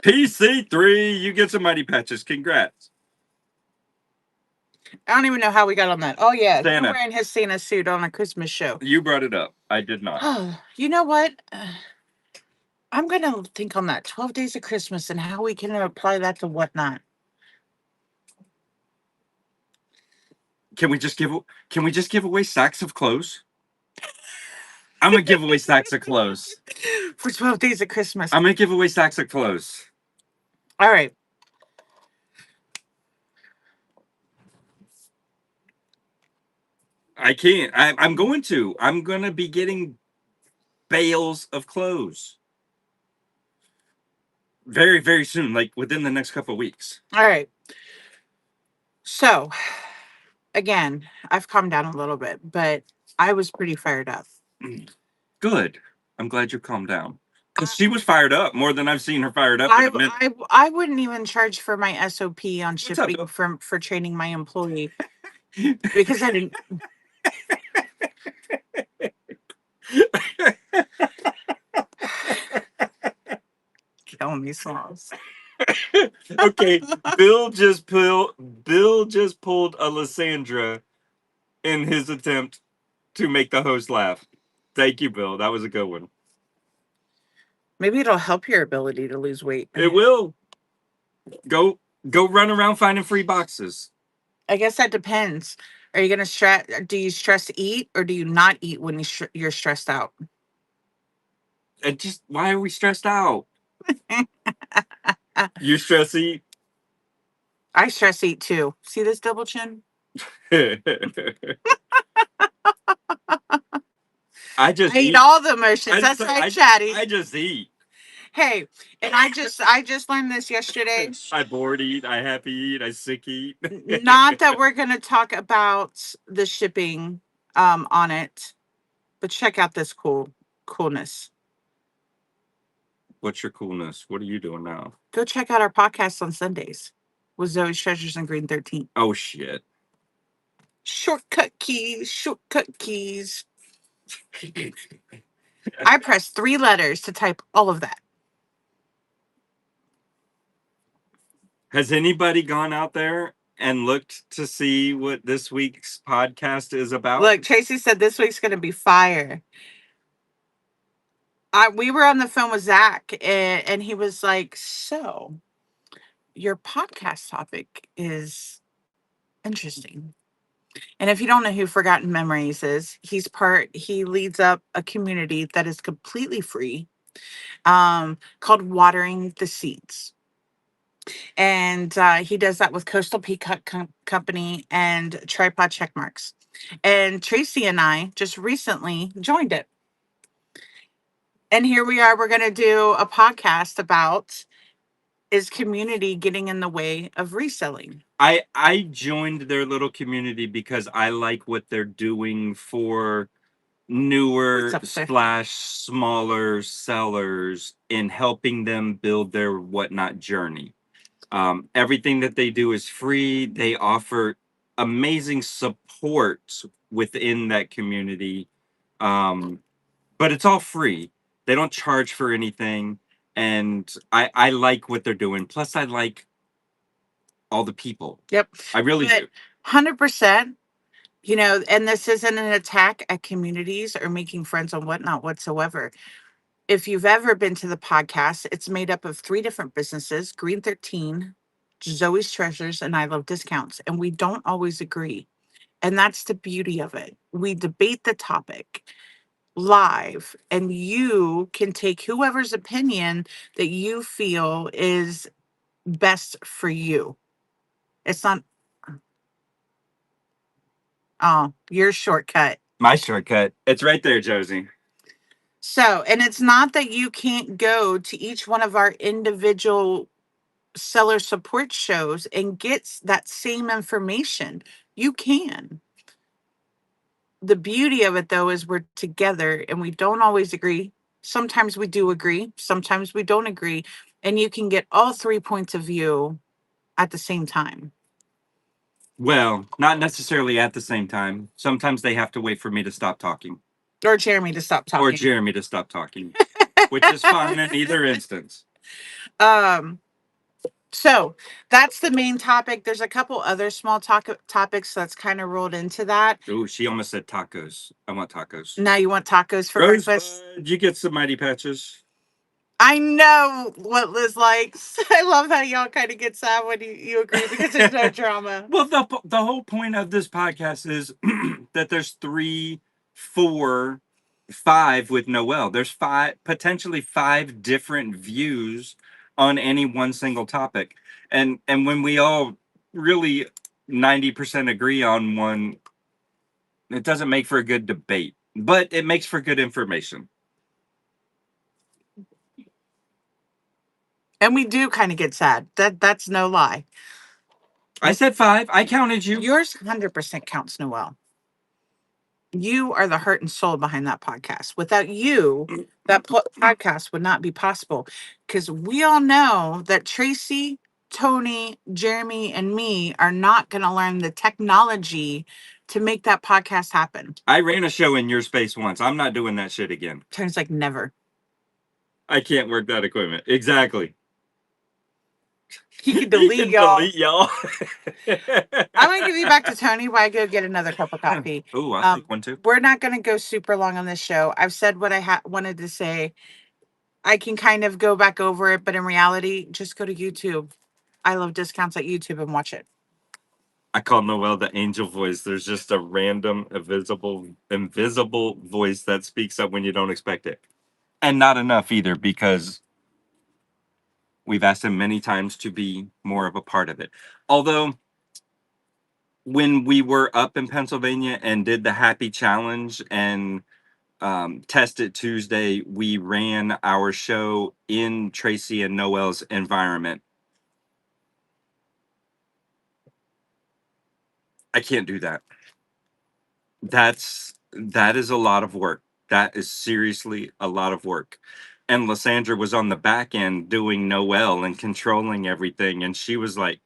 PC3, you get some mighty patches. Congrats. I don't even know how we got on that. Oh, yeah. You're Santa. wearing his Santa suit on a Christmas show. You brought it up. I did not. Oh, you know what? I'm going to think on that 12 Days of Christmas and how we can apply that to whatnot. Can we just give away sacks of clothes? I'm gonna give away sacks of clothes. For 12 Days of Christmas. I'm gonna give away sacks of clothes. All right. I can't. I'm going to. I'm gonna be getting bales of clothes very, very soon, like within the next couple of weeks. All right. So, again, I've calmed down a little bit, but I was pretty fired up. Good. I'm glad you calmed down. Because she was fired up more than I've seen her fired up in a minute. I wouldn't even charge for my SOP on What's up, shipping Bill? for training my employee because I didn't. Killing me, Smalls. Okay, Bill just pulled a Lysandra in his attempt to make the host laugh. Thank you, Bill. That was a good one. Maybe it'll help your ability to lose weight. It will. Go run around finding free boxes. I guess that depends. Are you gonna stress? Do you stress eat or do you not eat when you're stressed out? And just why are we stressed out? You stress eat? I stress eat too. See this double chin? I just I eat all the emotions. That's right, Chatty. I just eat. Hey, and I just learned this yesterday. I bored eat, I happy eat, I sick eat. Not that we're gonna talk about the shipping on it, but check out this coolness. What's your coolness? What are you doing now? Go check out our podcast on Sundays with Zoe's Treasures and Green 13. Oh shit. Shortcut keys. I pressed 3 letters to type all of that. Has anybody gone out there and looked to see what this week's podcast is about? Look, Tracy said this week's going to be fire. We were on the phone with Zach, and he was like, so your podcast topic is interesting. And if you don't know who Forgotten Memories is, he leads up a community that is completely free, called Watering the Seeds. And he does that with Coastal Peacock Company and Tripod Checkmarks. And Tracy and I just recently joined it. And here we are. We're going to do a podcast about, is community getting in the way of reselling? I joined their little community because I like what they're doing for newer / smaller sellers in helping them build their whatnot journey. Everything that they do is free. They offer amazing support within that community. But it's all free. They don't charge for anything. And I like what they're doing. Plus, I like all the people. Yep. I really do. 100%. You know, and this isn't an attack at communities or making friends or whatnot whatsoever. If you've ever been to the podcast, it's made up of 3 different businesses: Green 13, Zoe's Treasures, and I Love Discounts. And we don't always agree. And that's the beauty of it. We debate the topic live, and you can take whoever's opinion that you feel is best for you. It's not, oh, your shortcut. My shortcut. It's right there, Josie. So, and it's not that you can't go to each one of our individual seller support shows and get that same information. You can. the beauty of it though is we're together and we don't always agree. Sometimes we do agree, sometimes we don't agree, and you can get all three points of view at the same time. Well, not necessarily at the same time. Sometimes they have to wait for me to stop talking. Or Jeremy to stop talking. Or Jeremy to stop talking. Which is fine in either instance. So that's the main topic. There's a couple other small topics that's kind of rolled into that. Ooh, she almost said tacos. I want tacos. Now you want tacos for breakfast? Did you get some Mighty Patches? I know what Liz likes. I love how y'all kind of get sad when you agree because there's no drama. Well, the whole point of this podcast is that there's 3, 4, 5 with Noelle. There's potentially 5 different views on any one single topic. And when we all really 90% agree on one, it doesn't make for a good debate, but it makes for good information. And we do kind of get sad. That's no lie. I said 5. I counted you. Yours 100% counts, Noelle. You are the heart and soul behind that podcast. Without you, that podcast would not be possible. Because we all know that Tracy, Tony, Jeremy, and me are not going to learn the technology to make that podcast happen. I ran a show in your space once. I'm not doing that shit again. Tony's like, never. I can't work that equipment. Exactly. He can delete y'all. Delete y'all. I'm going to give you back to Tony while I go get another cup of coffee. Ooh, I'll take one too. We're not going to go super long on this show. I've said what I wanted to say. I can kind of go back over it, but in reality, just go to YouTube. I love discounts at YouTube and watch it. I call Noelle the angel voice. There's just a random, invisible voice that speaks up when you don't expect it. And not enough either, because we've asked him many times to be more of a part of it. Although, when we were up in Pennsylvania and did the Happy Challenge and Test It Tuesday, we ran our show in Tracy and Noelle's environment. I can't do that. That is a lot of work. That is seriously a lot of work. And Lysandra was on the back end doing Noelle and controlling everything, and she was like,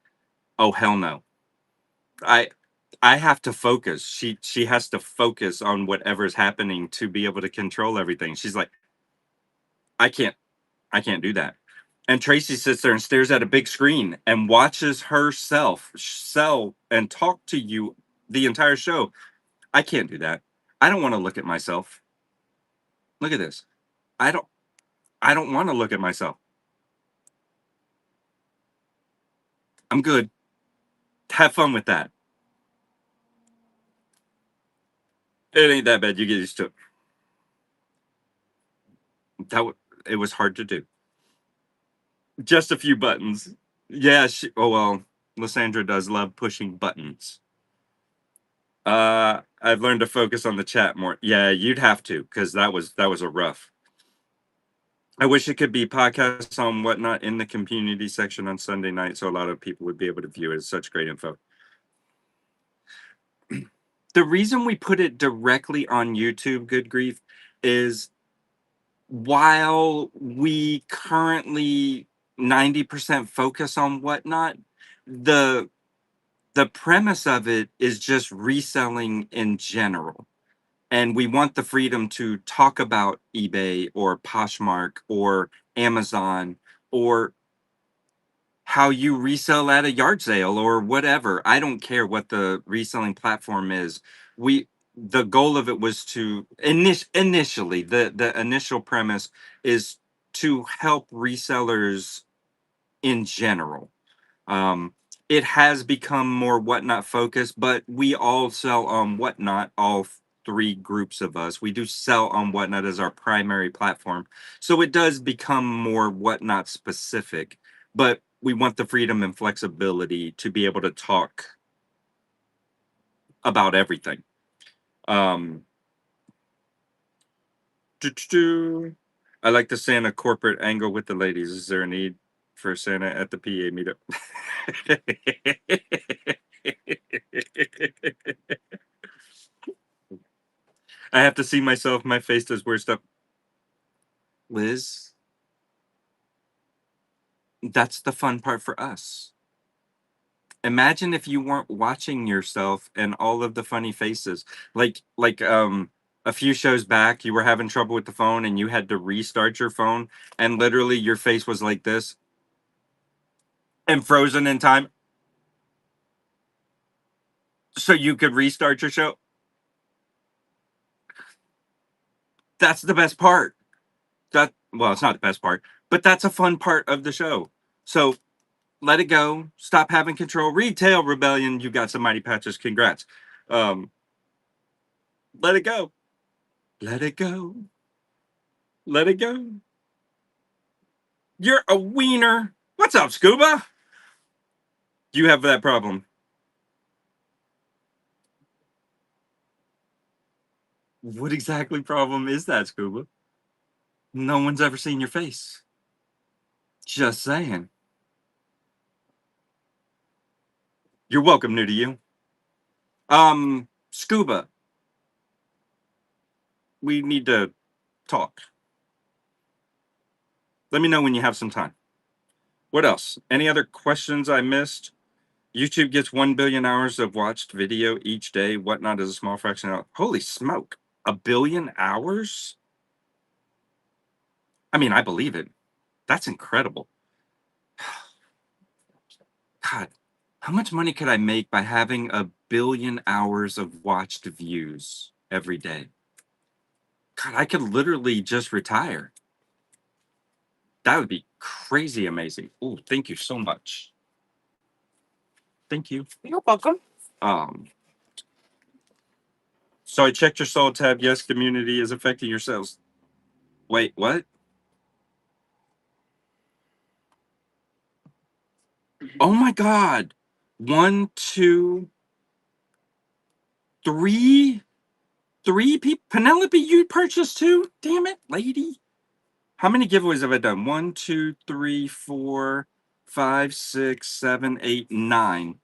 "Oh hell no! I have to focus. She has to focus on whatever's happening to be able to control everything." She's like, "I can't do that." And Tracy sits there and stares at a big screen and watches herself sell and talk to you the entire show. I can't do that. I don't want to look at myself. Look at this. I don't want to look at myself. I'm good. Have fun with that. It ain't that bad. You get used to it. It was hard to do. Just a few buttons. Yeah. Oh well. Lysandra does love pushing buttons. I've learned to focus on the chat more. Yeah, you'd have to, because that was a rough. I wish it could be podcasts on whatnot in the community section on Sunday night, so a lot of people would be able to view it. It's such great info. The reason we put it directly on YouTube, good grief, is while we currently 90% focus on whatnot, the premise of it is just reselling in general. And we want the freedom to talk about eBay or Poshmark or Amazon or how you resell at a yard sale or whatever. I don't care what the reselling platform is. The goal of it was to initially the initial premise is to help resellers in general. It has become more whatnot focused, but we all sell on whatnot. All 3 groups of us, we do sell on whatnot as our primary platform, so it does become more whatnot specific. But we want the freedom and flexibility to be able to talk about everything. I like the Santa corporate angle with the ladies. Is there a need for Santa at the PA meetup? I have to see myself. My face does weird stuff. Liz, that's the fun part for us. Imagine if you weren't watching yourself and all of the funny faces. Like a few shows back, you were having trouble with the phone and you had to restart your phone, and literally your face was like this and frozen in time so you could restart your show. That's the best part. That well, it's not the best part, but that's a fun part of the show. So let it go. Stop having control. Retail rebellion. You got some mighty patches. Congrats. Um, let it go. Let it go. Let it go. You're a wiener. What's up, Scuba? You have that problem. What exactly problem is that, Scuba? No one's ever seen your face. Just saying. You're welcome, new to you. Scuba, we need to talk. Let me know when you have some time. What else? Any other questions I missed? YouTube gets 1 billion hours of watched video each day. Whatnot is a small fraction of. Holy smoke. 1 billion hours? I mean, I believe it. That's incredible. God, how much money could I make by having 1 billion hours of watched views every day? God, I could literally just retire. That would be crazy amazing. Oh, thank you so much. Thank you. You're welcome. Um, so I checked your soul tab. Yes, community is affecting yourselves. Wait, what? Oh my God. One, two, three, three people. Penelope, you purchased two? Damn it, lady. How many giveaways have I done? 1, 2, 3, 4, 5, 6, 7, 8, 9.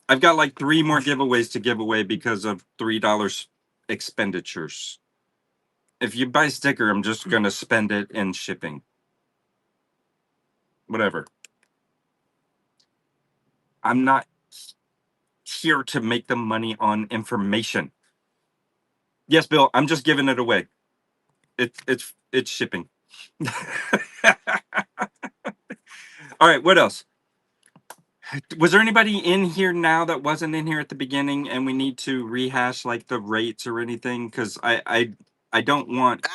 I've got like 3 more giveaways to give away because of $3 expenditures. If you buy a sticker, I'm just gonna spend it in shipping. Whatever. I'm not here to make the money on information. Yes, Bill, I'm just giving it away. It's shipping. All right, what else? Was there anybody in here now that wasn't in here at the beginning, and we need to rehash like the rates or anything? Because I don't want.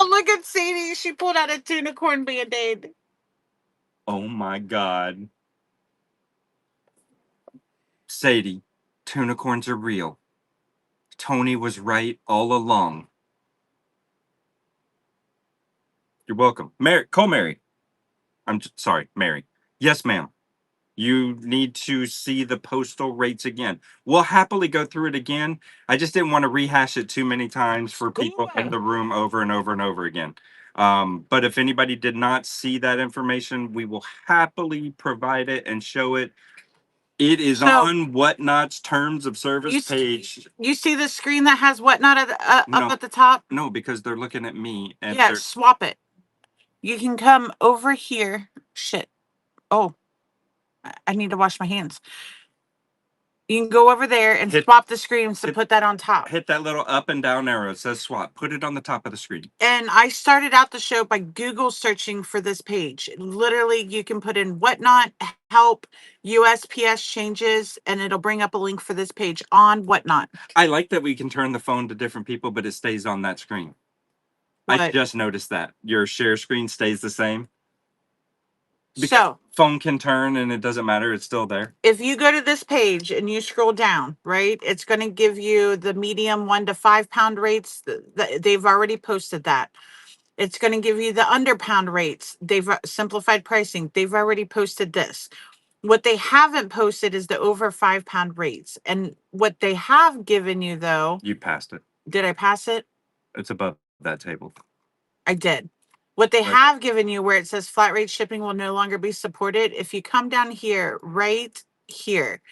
Oh, look at Sadie. She pulled out a tuna corn band-aid. Oh my God, Sadie, tuna corns are real. Tony was right all along. You're welcome, Mary. Call Mary. Sorry, Mary. Yes, ma'am. You need to see the postal rates again. We'll happily go through it again. I just didn't want to rehash it too many times for people in the room over and over and over again. But if anybody did not see that information, we will happily provide it and show it. It is on Whatnot's terms of service page. You see the screen that has Whatnot up No, at the top? no, because they're looking at me and Yeah, swap it. You can come over here. Shit. Oh, I need to wash my hands. You can go over there and swap the screens to put that on top. hit that little up and down arrow. It says swap. Put it on the top of the screen. And I started out the show by Google searching for this page. Literally, you can put in Whatnot, help, USPS changes, and it'll bring up a link for this page on Whatnot. I like that we can turn the phone to different people, but it stays on that screen. What? I just noticed that your share screen stays the same. So phone can turn and it doesn't matter. It's still there. if you go to this page and you scroll down, right, it's going to give you the medium 1 to 5 pound rates. They've already posted that. It's going to give you the under pound rates. They've simplified pricing. They've already posted this. What they haven't posted is the over 5 pound rates. And what they have given you, though. You passed it. Did I pass it? It's above that table. I did. What they have given you where it says flat rate shipping will no longer be supported. If you come down here, right here,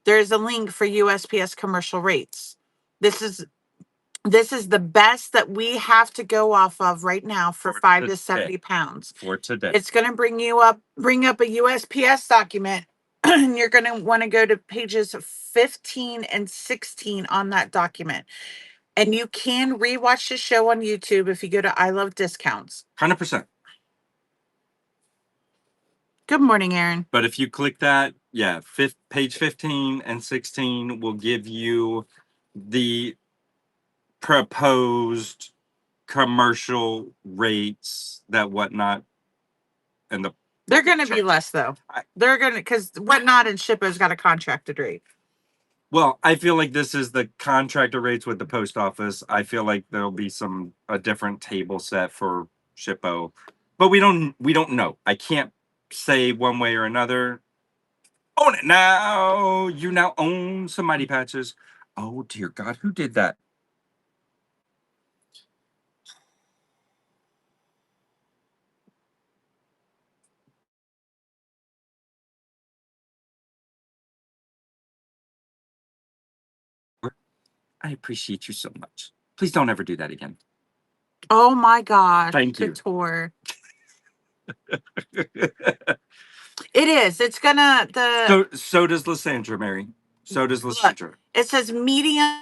there's a link for USPS commercial rates. This is This is the best that we have to go off of right now for For 5 to today. 70 pounds. For today. It's going to bring up a USPS document. And you're going to want to go to pages 15 and 16 on that document. And you can rewatch the show on YouTube if you go to I Love Discounts. 100%. Good morning, Aaron. But if you click that, yeah, page 15 and 16 will give you the proposed commercial rates that whatnot and the They're going to be less, though. They're going to, because Whatnot and Shippo's got a contracted rate. Well, I feel like this is the contractor rates with the post office. I feel like there'll be a different table set for Shippo, but we don't know. I can't say one way or another. Own it now. You now own some Mighty Patches. Oh dear God, who did that? I appreciate you so much. Please don't ever do that again. Oh my gosh. Thank you. Couture. It is. It's gonna So does Lysandra, Mary. So does Lysandra. It says medium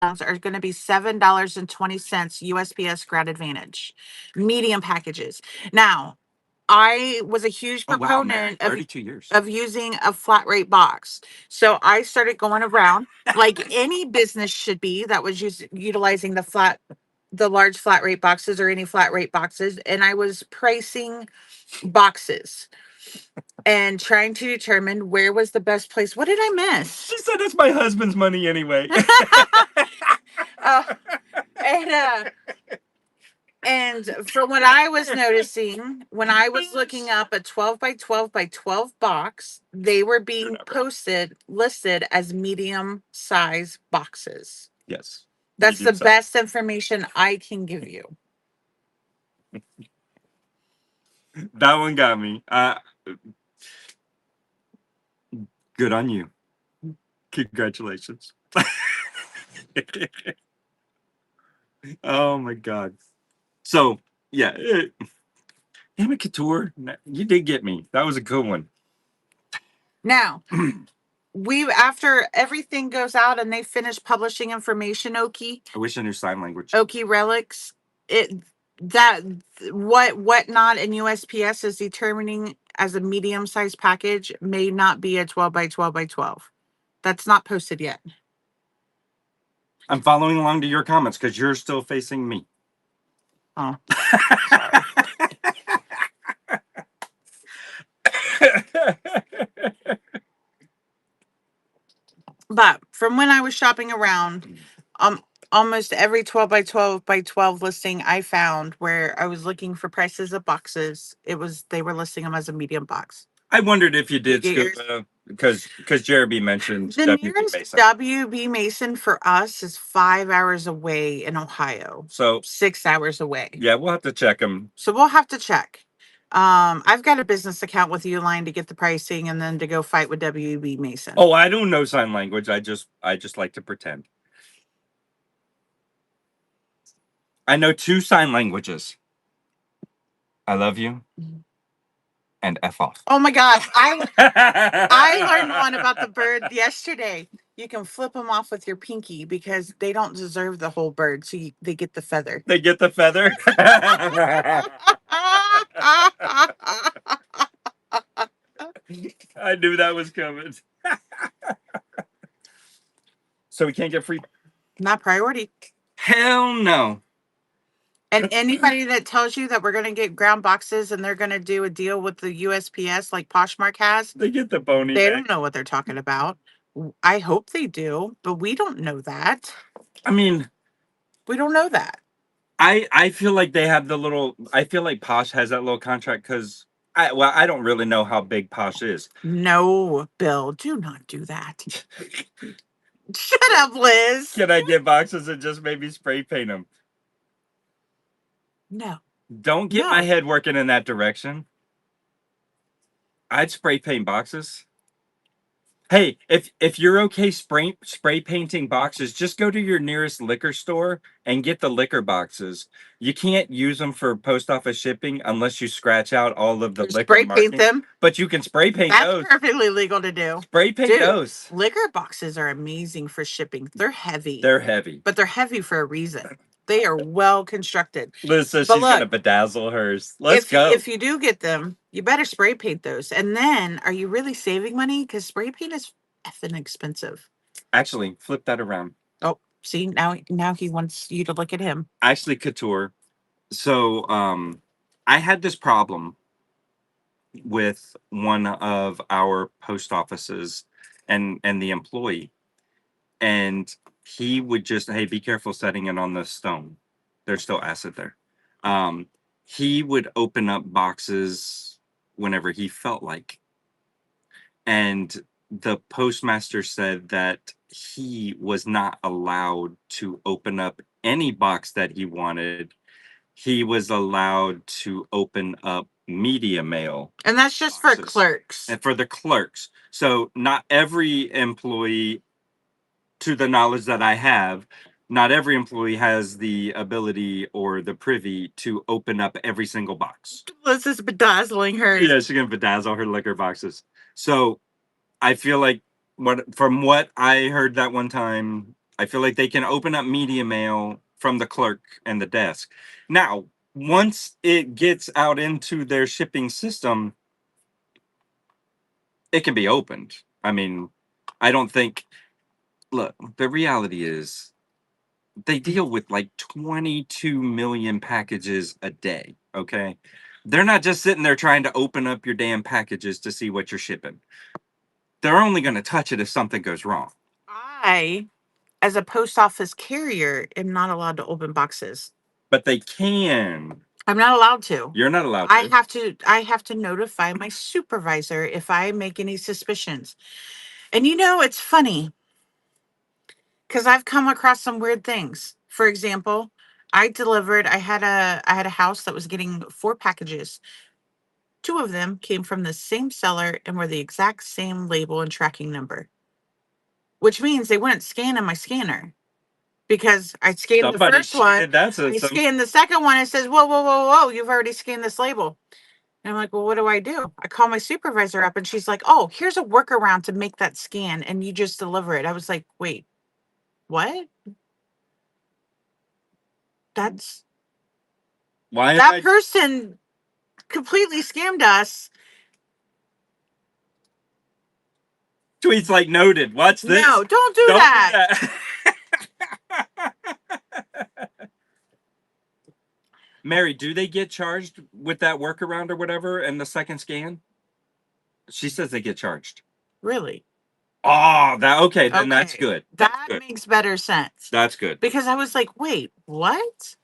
are going to be $7.20 USPS Grad Advantage. Medium packages. Now, I was a huge proponent Mary, 32 years. of using a flat rate box. So I started going around like any business should be that was utilizing the large flat rate boxes or any flat rate boxes. And I was pricing boxes and trying to determine where was the best place. What did I miss? She said it's my husband's money anyway. And from what I was noticing, when I was looking up a 12 by 12 by 12 box, they were being listed as medium size boxes. Yes. That's the best information I can give you. That one got me. Good on you. Congratulations. Oh my God. So, yeah. Damn it, Couture. You did get me. That was a good one. Now, after everything goes out and they finish publishing information, Okie. I wish I knew sign language. Okie Relics, Whatnot and USPS is determining as a medium-sized package may not be a 12 by 12 by 12. That's not posted yet. I'm following along to your comments because you're still facing me. Oh, sorry. But from when I was shopping around, almost every 12 by 12 by 12 listing I found where I was looking for prices of boxes, they were listing them as a medium box. I wondered if you did scuba because Jeremy mentioned the WB nearest Mason. WB Mason for us is 5 hours away in Ohio. So 6 hours away. Yeah, we'll have to check them. So we'll have to check. I've got a business account with Uline to get the pricing and then to go fight with WB Mason. Oh, I don't know sign language. I just like to pretend. I know 2 sign languages. I love you and F off. Oh my gosh. I learned one about the bird yesterday. You can flip them off with your pinky because they don't deserve the whole bird. So they get the feather. They get the feather? I knew that was coming. So we can't get free? Not priority. Hell no. And anybody that tells you that we're going to get ground boxes and they're going to do a deal with the USPS like Poshmark has, they get the bony. They don't know what they're talking about. I hope they do, but we don't know that. I mean, we don't know that. I feel like they have I feel like Posh has that little contract because I don't really know how big Posh is. No, Bill, do not do that. Shut up, Liz. Can I get boxes and just maybe spray paint them? No. Don't get my head working in that direction. I'd spray paint boxes. Hey, if you're okay spray painting boxes, just go to your nearest liquor store and get the liquor boxes. You can't use them for post office shipping unless you scratch out all of the Or liquor spray paint markings. them. But you can spray paint That's those. perfectly legal to do. Spray paint Dude, those. liquor boxes are amazing for shipping. They're heavy. They're heavy. But they're heavy for a reason. They are well constructed. Liz says But she's gonna look, bedazzle hers. Let's go. if you do get them, you better spray paint those. And then, are you really saving money? Because spray paint is effing expensive. Actually, flip that around. Oh, see, now he wants you to look at him. Ashley Couture. So I had this problem with one of our post offices and the employee, and he would just, hey, be careful setting it on the stone, there's still acid there. um he would open up boxes whenever he felt like, and the postmaster said that he was not allowed to open up any box that he wanted. He was allowed to open up media mail And that's just for boxes. clerks. And for the clerks. So not every employee, to the knowledge that I have, not every employee has the ability or the privy to open up every single box. Liz is bedazzling her. Yeah, she's gonna bedazzle her liquor boxes. So I feel like, from what I heard that one time, I feel like they can open up media mail from the clerk and the desk. Now, once it gets out into their shipping system, it can be opened. I mean, I don't think, look, the reality is they deal with like 22 million packages a day, okay? They're not just sitting there trying to open up your damn packages to see what you're shipping. They're only going to touch it if something goes wrong. I, as a post office carrier, am not allowed to open boxes. But they can. I'm not allowed to. You're not allowed I to. have to notify my supervisor if I make any suspicions. And it's funny because I've come across some weird things. For example, I had a house that was getting 4 packages. 2 of them came from the same seller and were the exact same label and tracking number, which means they wouldn't scan in my scanner because I scanned the Somebody first one. cheated. That's I scanned the second one. It says, whoa, whoa, whoa, whoa, you've already scanned this label. And I'm like, well, what do? I call my supervisor up and she's like, oh, here's a workaround to make that scan and you just deliver it. I was like, wait, what? That's Why that person completely scammed us. tweets like noted. Watch this. No, don't do Don't that. do that. Mary, do they get charged with that workaround or whatever and the second scan? She says they get charged. Really? Oh, that okay, then that's Okay. good. That's That good. makes better sense. That's good. Because I was like, wait, what?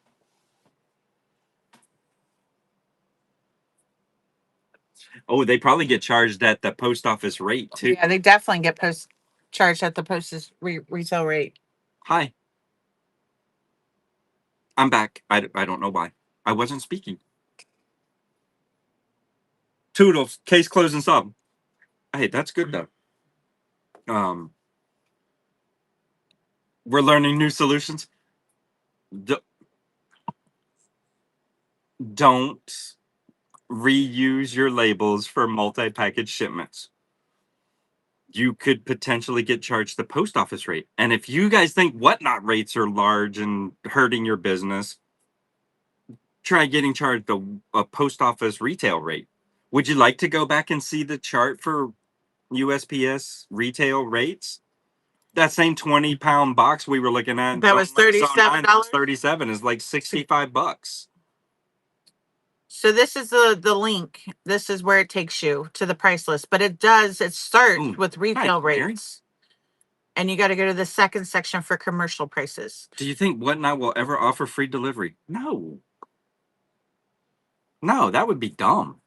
Oh, they probably get charged at the post office rate too. Yeah, they definitely get charged at the post's retail rate. Hi. I'm back. I don't know why. I wasn't speaking. Toodles. Case closed and sub. Hey, that's good though. We're learning new solutions. Don't reuse your labels for multi-package shipments. You could potentially get charged the post office rate. And if you guys think whatnot rates are large and hurting your business, try getting charged a post office retail rate. Would you like to go back and see the chart for USPS retail rates? That same 20-pound box we were looking at That was $37. 37 is like $65. So this is the link. This is where it takes you to the price list. But it starts Ooh, with retail hi, Mary. rates. And you got to go to the second section for commercial prices. Do you think Whatnot will ever offer free delivery? No. No, that would be dumb.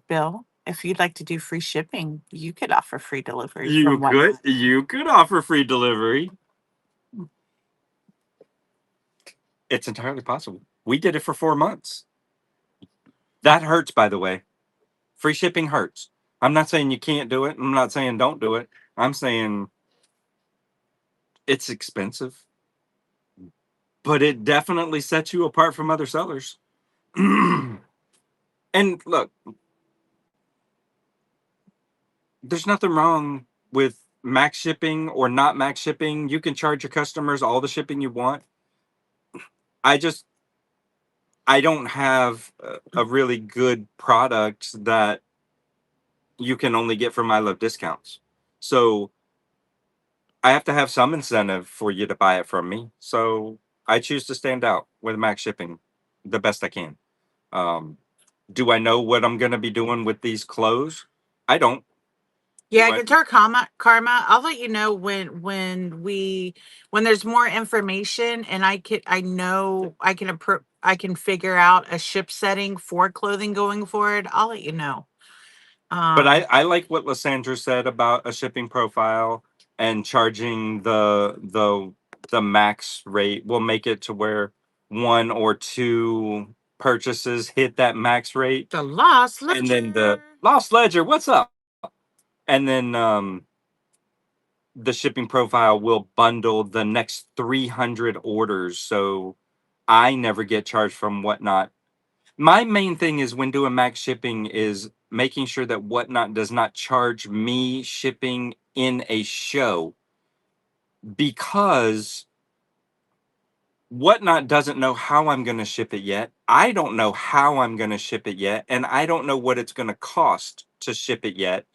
Bill, if you'd like to do free shipping, you could offer free delivery. You could offer free delivery. It's entirely possible. We did it for 4 months. That hurts, by the way. Free shipping hurts. I'm not saying you can't do it. I'm not saying don't do it. I'm saying it's expensive, but it definitely sets you apart from other sellers. And look, there's nothing wrong with max shipping or not max shipping. You can charge your customers all the shipping you want. I just I don't have a really good product that you can only get from I Love Discounts. So I have to have some incentive for you to buy it from me. So I choose to stand out with max shipping the best I can. Um, do I know what I'm going to be doing with these clothes? I don't. Yeah, Do I? Guitar Karma. I'll let you know when there's more information, and I know I can figure out a ship setting for clothing going forward. I'll let you know. But Um, I like what Lysandra said about a shipping profile and charging the max rate. We'll make it to where one or two purchases hit that max rate, the Lost and then the Ledger. Lost Ledger, what's up? And then the shipping profile will bundle the next 300 orders, so I never get charged from Whatnot. My main thing is when doing max shipping is making sure that Whatnot does not charge me shipping in a show, because Whatnot doesn't know how I'm going to ship it yet. I don't know how I'm going to ship it yet, and I don't know what it's going to cost to ship it yet.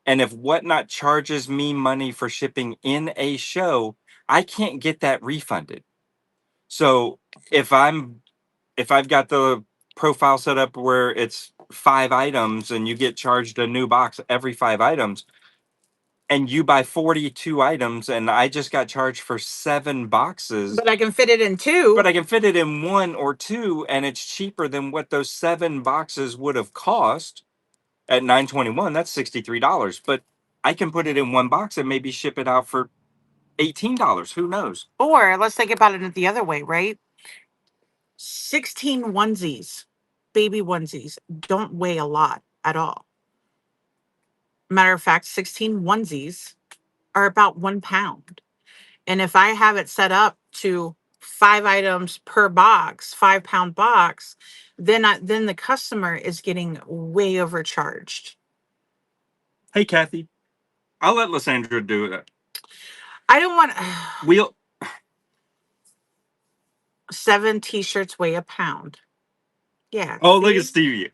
And if Whatnot charges me money for shipping in a show, I can't get that refunded. So if I'm if I've got the profile set up where it's 5 items and you get charged a new box every 5 items, and you buy 42 items and I just got charged for 7 boxes, But I can fit it in two. but I can fit it in one or two and it's cheaper than what those 7 boxes would have cost at 921. That's $63. But I can put it in one box and maybe ship it out for $18. Who knows? Or let's think about it the other way, right? 16 onesies, baby onesies, don't weigh a lot at all. Matter of fact, 16 onesies are about 1 pound. And if I have it set up to 5 items per box, 5 pound box, then the customer is getting way overcharged. Hey, Kathy, I'll let Lysandra do it. I don't want We'll 7 t-shirts weigh a pound. Yeah. Oh, look at See? Stevie.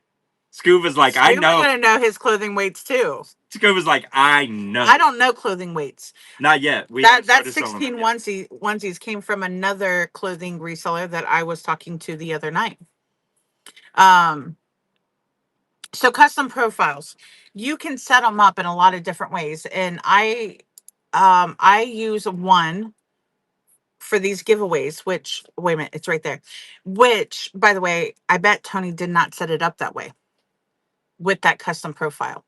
Scuba's like, I Scuba know. gonna know his clothing weights too. Scuba's like, I know. I don't know clothing weights. Not yet. We That haven't that started selling them 16 yet. onesies came from another clothing reseller that I was talking to the other night. Um, so custom profiles, you can set them up in a lot of different ways, and I use one for these giveaways. Which wait a minute, it's right there. Which, by the way, I bet Tony did not set it up that way with that custom profile.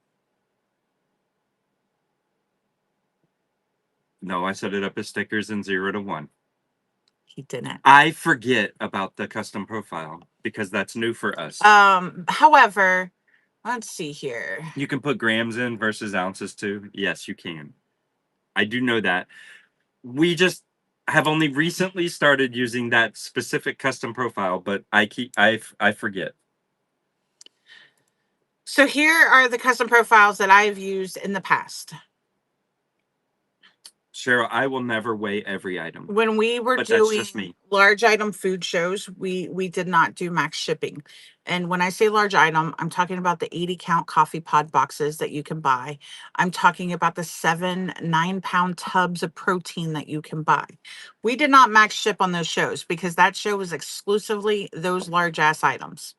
No, I set it up as stickers in 0 to 1. He didn't. I forget about the custom profile because that's new for us. However, let's see here. You can put grams in versus ounces too. Yes, you can. I do know that. We just have only recently started using that specific custom profile, but I forget. So here are the custom profiles that I've used in the past. Cheryl, I will never weigh every item. When we were But that's doing just me. large item food shows, we did not do max shipping. And when I say large item, I'm talking about the 80 count coffee pod boxes that you can buy. I'm talking about the 9 pound tubs of protein that you can buy. We did not max ship on those shows because that show was exclusively those large ass items.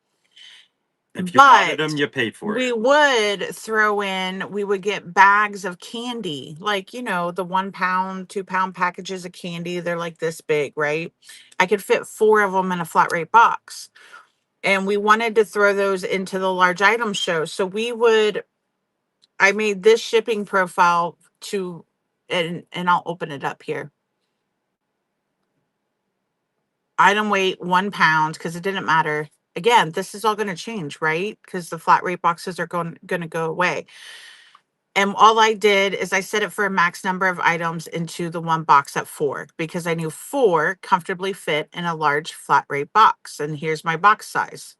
If you wanted But them, you paid for it. we would get bags of candy, like, the 1 pound, 2 pound packages of candy. They're like this big, right? I could fit 4 of them in a flat rate box. And we wanted to throw those into the large item show. So I made this shipping profile and I'll open it up here. Item weight 1 pound, because it didn't matter. Again, this is all going to change, right? Because the flat rate boxes are going to go away. And all I did is I set it for a max number of items into the one box at 4 because I knew 4 comfortably fit in a large flat rate box. And here's my box size.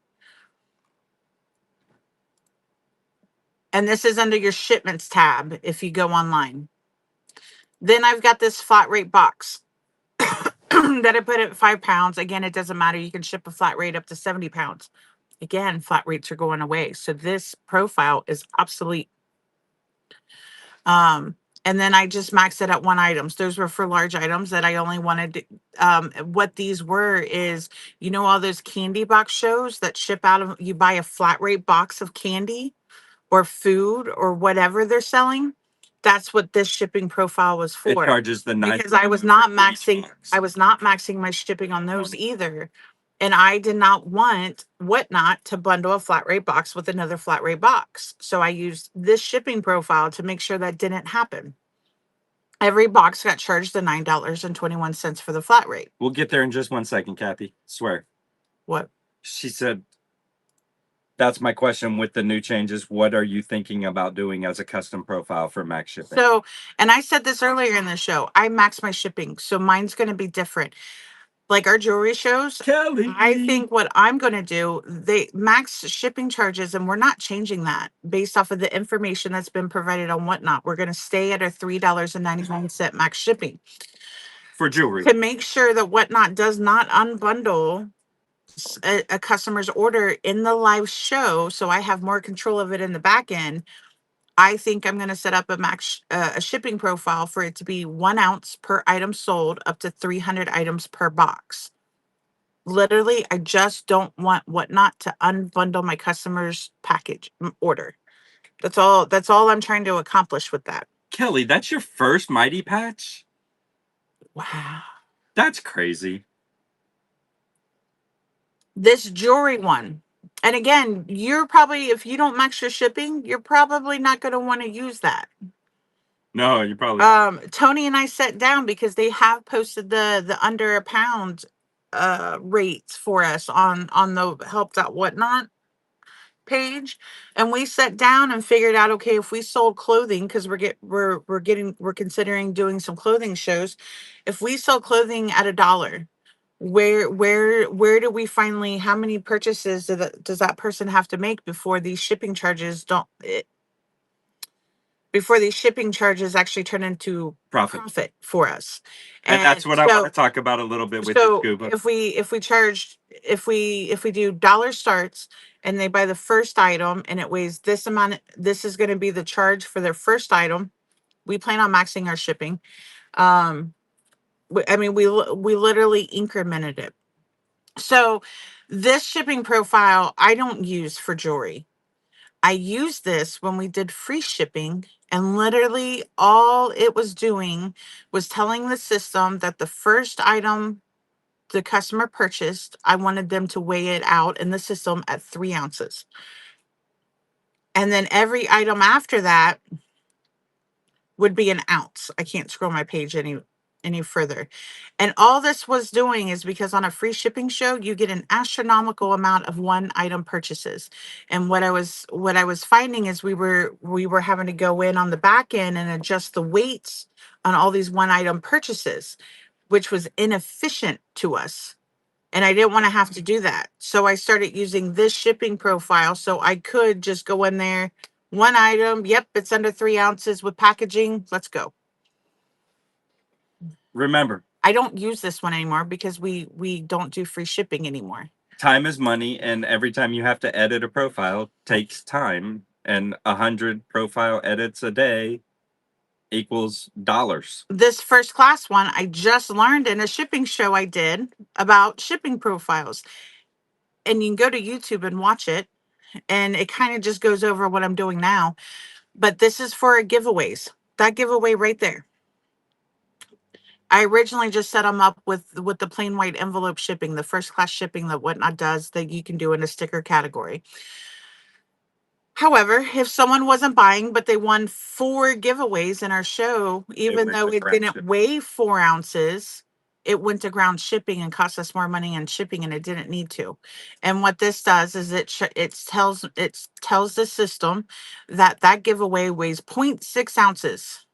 And this is under your shipments tab if you go online. Then I've got this flat rate box that I put at 5 pounds. Again, it doesn't matter. You can ship a flat rate up to 70 pounds. Again, flat rates are going away. So this profile is obsolete. And then I just maxed it at 1 items. Those were for large items that I only wanted to, what these were is, all those candy box shows that ship out of, you buy a flat rate box of candy or food or whatever they're selling. That's what this shipping profile was It for. charges the Because I was not maxing my shipping on those either. And I did not want Whatnot to bundle a flat rate box with another flat rate box. So I used this shipping profile to make sure that didn't happen. Every box got charged the $9.21 for the flat rate. We'll get there in just 1 second, Kathy. Swear. What? She said, that's my question with the new changes. What are you thinking about doing as a custom profile for max shipping? So, and I said this earlier in the show, I max my shipping. So mine's going to be different. Like our jewelry shows, Kelly. I think what I'm going to do, they max shipping charges, and we're not changing that based off of the information that's been provided on Whatnot. We're going to stay at our $3.99 max shipping For jewelry. to make sure that Whatnot does not unbundle a customer's order in the live show. So I have more control of it in the back end. I think I'm going to set up a shipping profile for it to be 1 ounce per item sold up to 300 items per box. Literally, I just don't want Whatnot to unbundle my customer's package order. That's all I'm trying to accomplish with that. Kelly, that's your first Mighty Patch? Wow. That's crazy. This jewelry one. And again, you're probably, if you don't max your shipping, you're probably not going to want to use that. No, you probably. Tony and I sat down because they have posted the under a pound rates for us on the help.whatnot page, and we sat down and figured out, okay, if we sold clothing, because we're considering doing some clothing shows, if we sell clothing at $1, where do we finally, how many purchases does that person have to make before these shipping charges actually turn into profit for us? And that's what I want to talk about a little bit with you, Scuba. If we do dollar starts and they buy the first item and it weighs this amount, this is going to be the charge for their first item. We plan on maxing our shipping. We literally incremented it. So this shipping profile I don't use for jewelry. I used this when we did free shipping, and literally all it was doing was telling the system that the first item the customer purchased, I wanted them to weigh it out in the system at 3 ounces. And then every item after that would be an ounce. I can't scroll my page any further. And all this was doing is because on a free shipping show, you get an astronomical amount of one item purchases. And what I was finding is we were having to go in on the back end and adjust the weights on all these one item purchases, which was inefficient to us. And I didn't want to have to do that. So I started using this shipping profile so I could just go in there, one item. Yep, it's under 3 ounces with packaging. Let's go. Remember, I don't use this one anymore because we don't do free shipping anymore. Time is money, and every time you have to edit a profile takes time, and 100 profile edits a day equals dollars. This first class one I just learned in a shipping show I did about shipping profiles. And you can go to YouTube and watch it, and it kind of just goes over what I'm doing now. But this is for giveaways. That giveaway right there. I originally just set them up with the plain white envelope shipping, the first class shipping that Whatnot does that you can do in a sticker category. However, if someone wasn't buying, but they won 4 giveaways in our show, even though it didn't weigh 4 ounces, it went to ground shipping and cost us more money on shipping, and it didn't need to. And what this does is it tells the system that that giveaway weighs 0.6 ounces,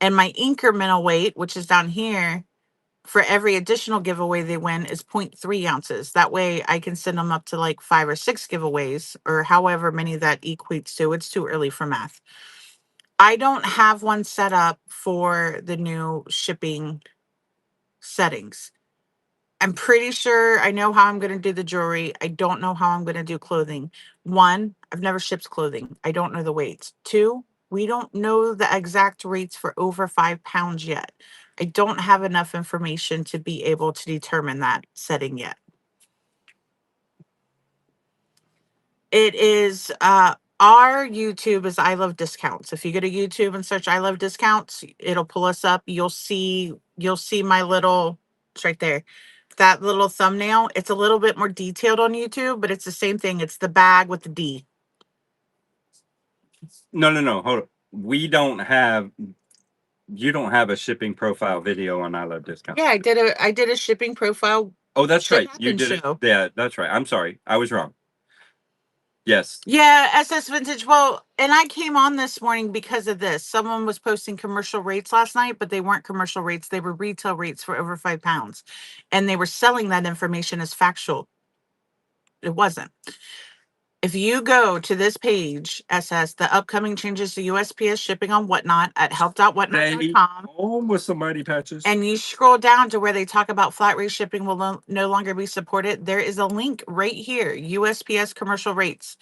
and my incremental weight, which is down here, for every additional giveaway they win is 0.3 ounces. That way I can send them up to like 5 or 6 giveaways, or however many that equates to. It's too early for math. I don't have one set up for the new shipping settings. I'm pretty sure I know how I'm going to do the jewelry. I don't know how I'm going to do clothing. One, I've never shipped clothing. I don't know the weights. Two, we don't know the exact rates for over 5 pounds yet. I don't have enough information to be able to determine that setting yet. It is our YouTube is I Love Discounts. If you go to YouTube and search I Love Discounts, it'll pull us up. You'll see my little, it's right there. That little thumbnail. It's a little bit more detailed on YouTube, but it's the same thing. It's the bag with the D. No, hold on. You don't have a shipping profile video on I Love Discount. Yeah, I did a shipping profile. Oh, that's Should right. You happen did it. show. Yeah, that's right. I'm sorry. I was wrong. Yes. Yeah, SS Vintage. Well, and I came on this morning because of this. Someone was posting commercial rates last night, but they weren't commercial rates. They were retail rates for over 5 pounds. And they were selling that information as factual. It wasn't. If you go to this page, SS, the upcoming changes to USPS shipping on Whatnot at They help.whatnot.com, home with some mighty patches. and you scroll down to where they talk about flat rate shipping will no longer be supported, there is a link right here, USPS commercial rates.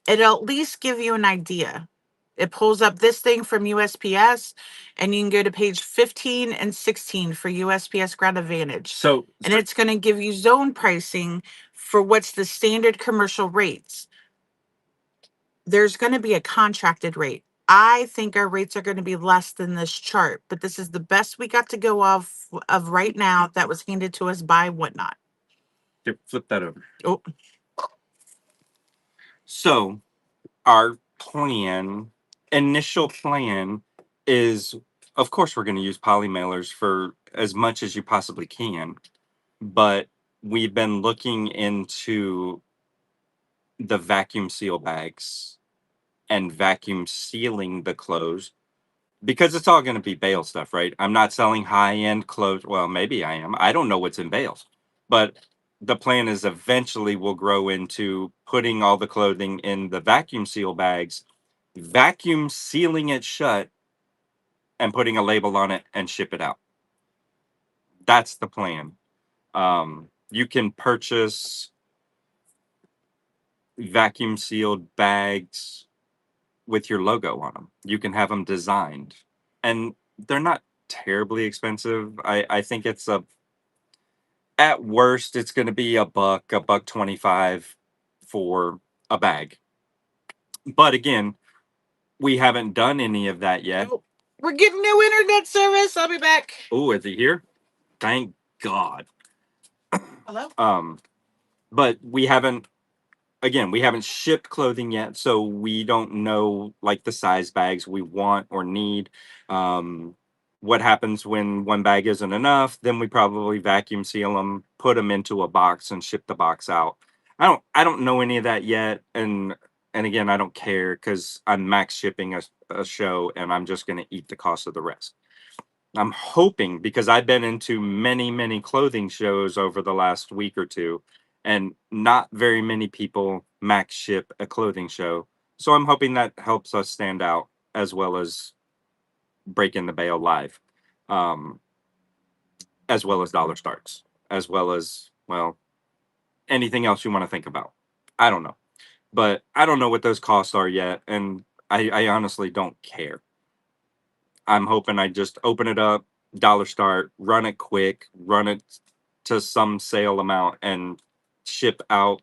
It'll at least give you an idea. It pulls up this thing from USPS, and you can go to page 15 and 16 for USPS Ground Advantage. And it's going to give you zone pricing for what's the standard commercial rates. There's going to be a contracted rate. I think our rates are going to be less than this chart, but this is the best we got to go off of right now that was handed to us by Whatnot. Here, flip that over. Oh, So our initial plan is, of course, we're going to use poly mailers for as much as you possibly can, but we've been looking into the vacuum seal bags and vacuum sealing the clothes, because it's all going to be bale stuff, right? I'm not selling high end clothes. Well, maybe I am. I don't know what's in bales, but the plan is eventually we'll grow into putting all the clothing in the vacuum seal bags, vacuum sealing it shut, and putting a label on it and ship it out. That's the plan. You can purchase vacuum sealed bags with your logo on them. You can have them designed, and they're not terribly expensive. I think it's at worst it's going to be a buck 25 for a bag. But again, we haven't done any of that yet. nope. We're getting new internet service. I'll be back. Oh, is he here? Thank God. Hello? But we haven't shipped clothing yet, so we don't know like the size bags we want or need. What happens when one bag isn't enough? Then we probably vacuum seal them, put them into a box, and ship the box out. I don't know any of that yet, and again, I don't care because I'm max shipping a show, and I'm just going to eat the cost of the rest. I'm hoping, because I've been into many clothing shows over the last week or two, and not very many people max ship a clothing show. So I'm hoping that helps us stand out as well as breaking the bail live, um, as well as dollar starts, as well as, well, anything else you want to think about. I don't know. But I don't know what those costs are yet, and I honestly don't care. I'm hoping I just open it up, dollar start, run it quick, run it to some sale amount, and ship out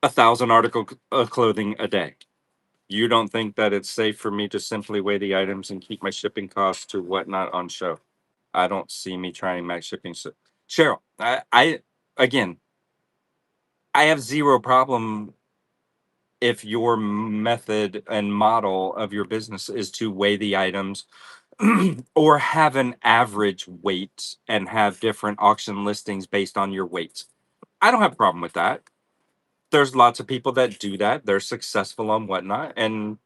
1,000 article of clothing a day. You don't think that it's safe for me to simply weigh the items and keep my shipping costs to Whatnot on show? I don't see me trying max shipping. Cheryl, I again, I have zero problem if your method and model of your business is to weigh the items or have an average weight and have different auction listings based on your weight. I don't have a problem with that. There's lots of people that do that. They're successful on whatnot, and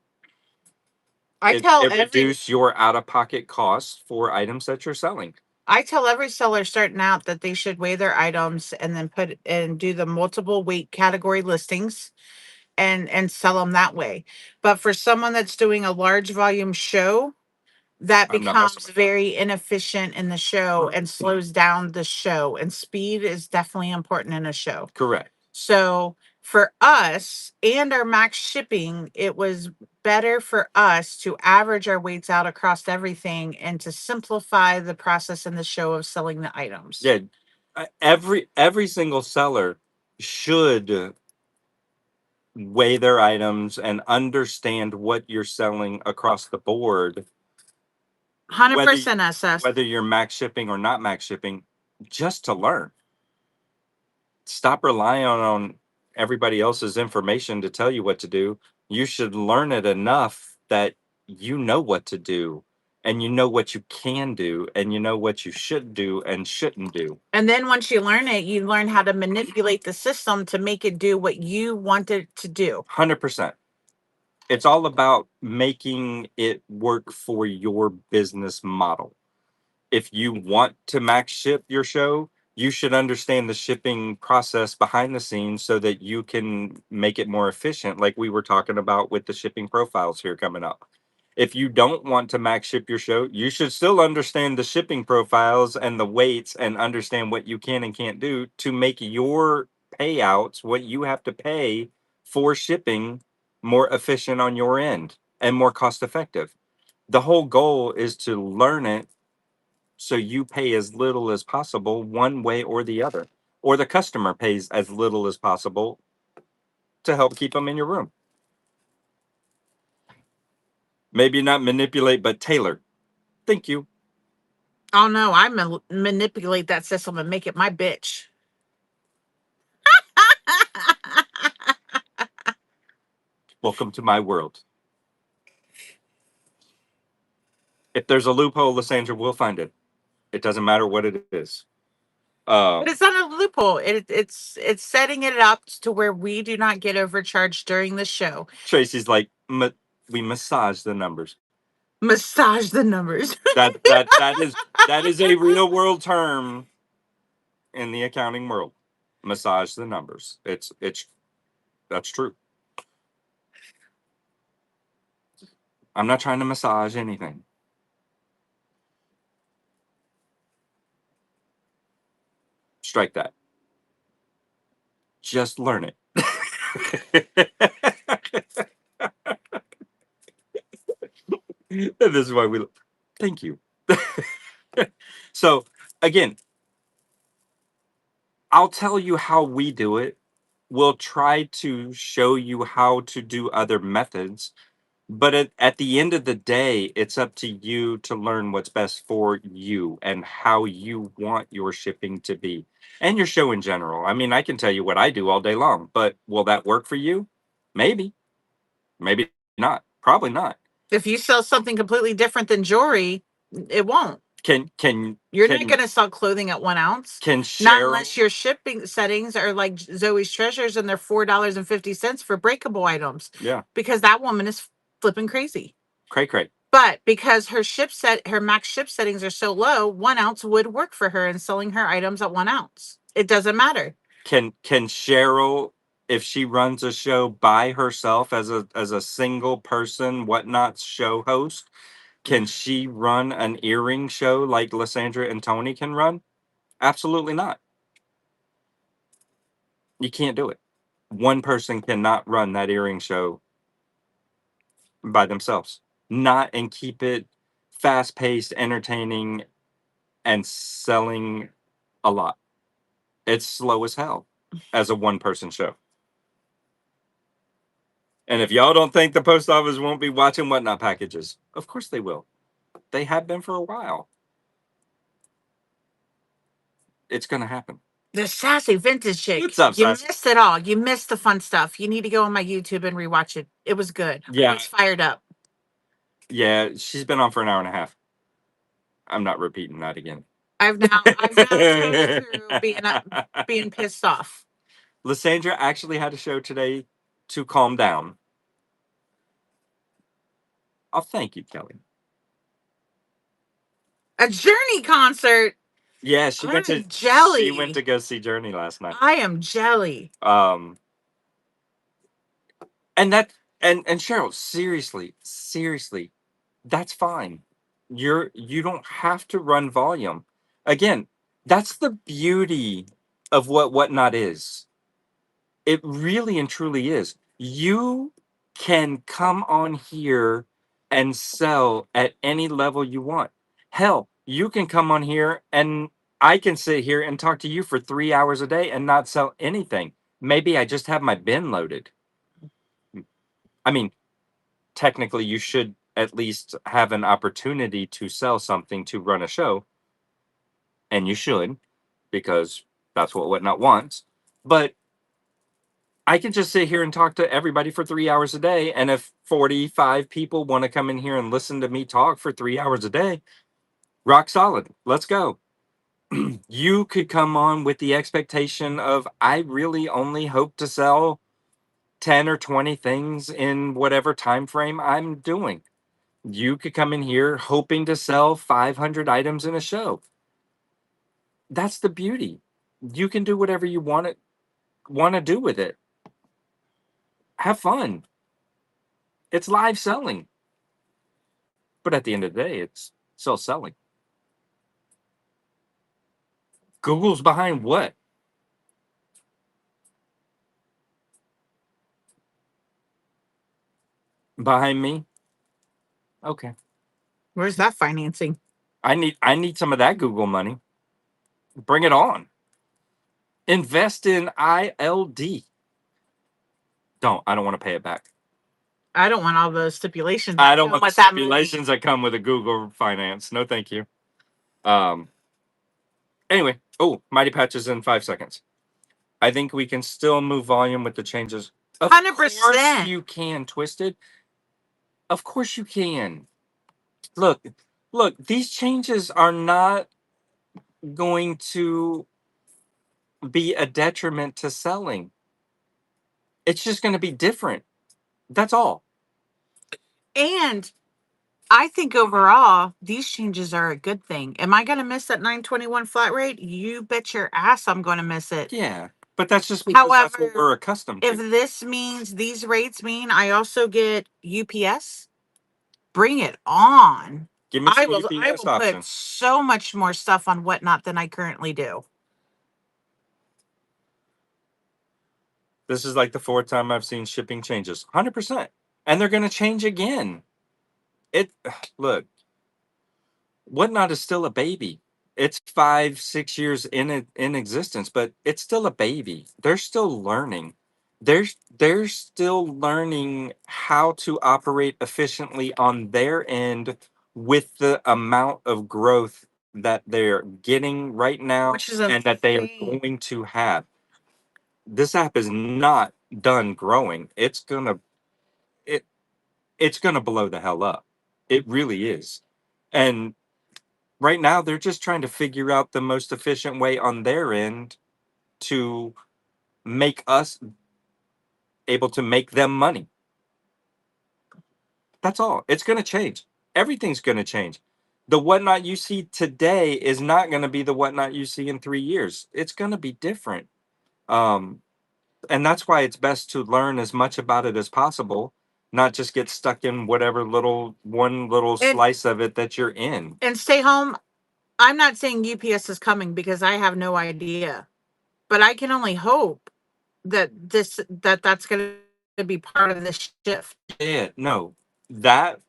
I it, tell it every reduce your out-of-pocket costs for items that you're selling. I tell every seller starting out that they should weigh their items and then put and do the multiple weight category listings and sell them that way. But for someone that's doing a large volume show, that I'm not messing becomes with that. very inefficient in the show and slows down the show. And speed is definitely important in a show. Correct. So for us and our max shipping, it was better for us to average our weights out across everything and to simplify the process in the show of selling the items. Yeah, every single seller should weigh their items and understand what you're selling across the board, whether 100% SS. whether you're max shipping or not max shipping, just to learn. Stop relying on everybody else's information to tell you what to do. You should learn it enough that you know what to do, and you know what you can do, and you know what you should do and shouldn't do. And then once you learn it, you learn how to manipulate the system to make it do what you want it to do. 100%. It's all about making it work for your business model. If you want to max ship your show, you should understand the shipping process behind the scenes so that you can make it more efficient, like we were talking about with the shipping profiles here coming up. If you don't want to max ship your show, you should still understand the shipping profiles and the weights and understand what you can and can't do to make your payouts, what you have to pay for shipping, more efficient on your end and more cost effective. The whole goal is to learn it so you pay as little as possible one way or the other, or the customer pays as little as possible to help keep them in your room. Maybe not manipulate, but tailor. Thank you. Oh no, I manipulate that system and make it my bitch. Welcome to my world. If there's a loophole, Lysandra will find it. It doesn't matter what it is. But it's not a loophole. It's setting it up to where we do not get overcharged during the show. Tracy's like, we massage the numbers. Massage the numbers. That is a real world term in the accounting world. Massage the numbers. It's that's true. I'm not trying to massage anything. Strike that. Just learn it. And this is why we thank you. So again, I'll tell you how we do it. We'll try to show you how to do other methods, but at the end of the day, it's up to you to learn what's best for you and how you want your shipping to be and your show in general. I mean, I can tell you what I do all day long, but will that work for you? Maybe, maybe not. Probably not. If you sell something completely different than jewelry, it won't. You're not going to sell clothing at 1 ounce. Can Not Cheryl unless your shipping settings are like Zoe's Treasures and they're $4.50 for breakable items. Yeah, Because that woman is flipping crazy. cray. But because her max ship settings are so low, 1 ounce would work for her in selling her items at 1 ounce. It doesn't matter. Can Cheryl, if she runs a show by herself as a single person, whatnot show host, can she run an earring show like Lysandra and Tony can run? Absolutely not. You can't do it. One person cannot run that earring show by themselves. Not and keep it fast paced, entertaining, and selling a lot. It's slow as hell as a one person show. And if y'all don't think the post office won't be watching whatnot packages, of course they will. They have been for a while. It's going to happen. The sassy vintage chick. What's up, You Sassy? missed it all. You missed the fun stuff. You need to go on my YouTube and rewatch it. It was good. Yeah. I was fired up. Yeah, she's been on for an hour and a half. I'm not repeating that again. I've now chose through being pissed off. Lysandra actually had a show today to calm down. Oh, thank you, Kelly. A Journey concert. Yeah, she went I'm to jelly. she went to go see Journey last night. I am jelly. And that and Cheryl, seriously, that's fine. You don't have to run volume. Again, that's the beauty of what Whatnot is. It really and truly is. You can come on here and sell at any level you want. Hell, you can come on here and I can sit here and talk to you for 3 hours a day and not sell anything. Maybe I just have my bin loaded. I mean, technically, you should at least have an opportunity to sell something to run a show, and you should, because that's what Whatnot wants. But I can just sit here and talk to everybody for 3 hours a day. And if 45 people want to come in here and listen to me talk for 3 hours a day, rock solid. Let's go. You could come on with the expectation of, I really only hope to sell 10 or 20 things in whatever time frame I'm doing. You could come in here hoping to sell 500 items in a show. That's the beauty. You can do whatever you want to do with it. Have fun. It's live selling. But at the end of the day, it's still selling. Google's behind what? Behind me? Okay. Where's that financing? I need some of that Google money. Bring it on. Invest in ILD. I don't want to pay it back. I don't want all the stipulations. I don't come want the with that money. stipulations that come with a Google finance. No, thank you. Um anyway, Mighty Patches in 5 seconds. I think we can still move volume with the changes. Of 100%. course you can, Twisted. Of course you can. Look, these changes are not going to be a detriment to selling. It's just going to be different. That's all. And I think overall, these changes are a good thing. Am I going to miss that 921 flat rate? You bet your ass I'm going to miss it. Yeah, but that's just because that's what However, we're accustomed if to. this means these rates mean I also get UPS, bring it on. Give me I some will UPS put options. so much more stuff on Whatnot than I currently do. This is like the fourth time I've seen shipping changes. 100%. And they're going to change again. Look, Whatnot is still a baby. It's 5, 6 years in existence, but it's still a baby. They're still learning. They're still learning how to operate efficiently on their end with the amount of growth that they're getting right now, Which is and that they are insane. going to have. This app is not done growing. It it's gonna blow the hell up. It really is. And right now they're just trying to figure out the most efficient way on their end to make us able to make them money. That's all. It's going to change. Everything's going to change. The Whatnot you see today is not going to be the Whatnot you see in 3 years. It's going to be different. um and that's why it's best to learn as much about it as possible, not just get stuck in whatever one little And slice of it that you're in. and stay home. I'm not saying UPS is coming because I have no idea. But I can only hope that that's going to be part of this shift. Yeah, no. That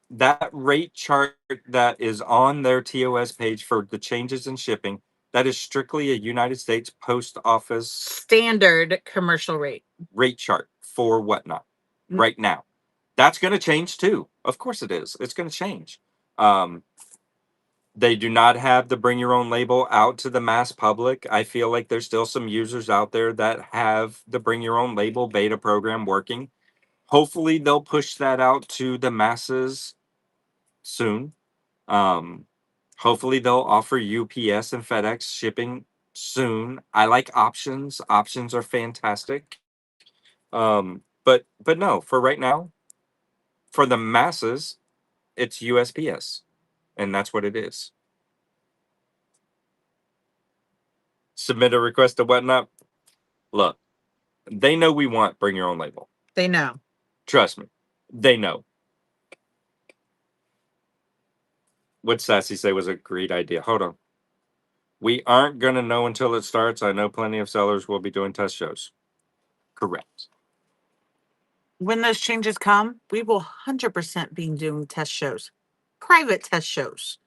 rate chart that is on their TOS page for the changes in shipping, that is strictly a United States Post Office Standard commercial rate. rate chart for Whatnot right now. That's going to change too. Of course it is. It's going to change. They do not have the bring your own label out to the mass public. I feel like there's still some users out there that have the bring your own label beta program working. Hopefully they'll push that out to the masses soon. Hopefully they'll offer UPS and FedEx shipping soon. I like options. Options are fantastic. But no, for right now, for the masses, it's USPS, and that's what it is. Submit a request to whatnot. Look, they know we want bring your own label. They know. Trust me, they know. What Sassy say was a great idea. Hold on. We aren't gonna know until it starts. I know plenty of sellers will be doing test shows. Correct. When those changes come, we will 100% be doing test shows, private test shows.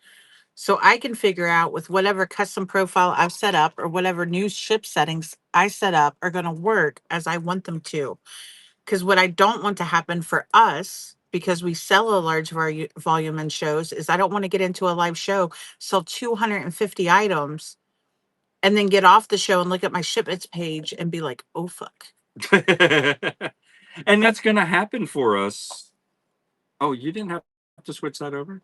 So I can figure out with whatever custom profile I've set up or whatever new ship settings I set up are going to work as I want them to. Because what I don't want to happen for us, because we sell a large volume in shows, is I don't want to get into a live show, sell 250 items, and then get off the show and look at my shipments page and be like, oh, fuck. And that's gonna happen for us. Oh, you didn't have to switch that over?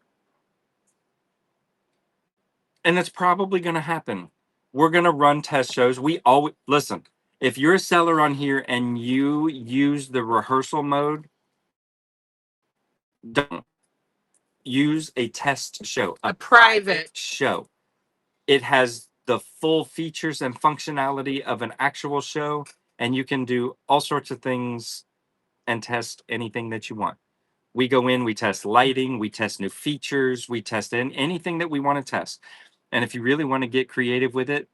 And that's probably gonna happen. We're gonna run test shows. We always listen. If you're a seller on here and you use the rehearsal mode, don't use a test show, A private show. It has the full features and functionality of an actual show, and you can do all sorts of things and test anything that you want. We go in, we test lighting, we test new features, we test anything that we want to test. And if you really want to get creative with it,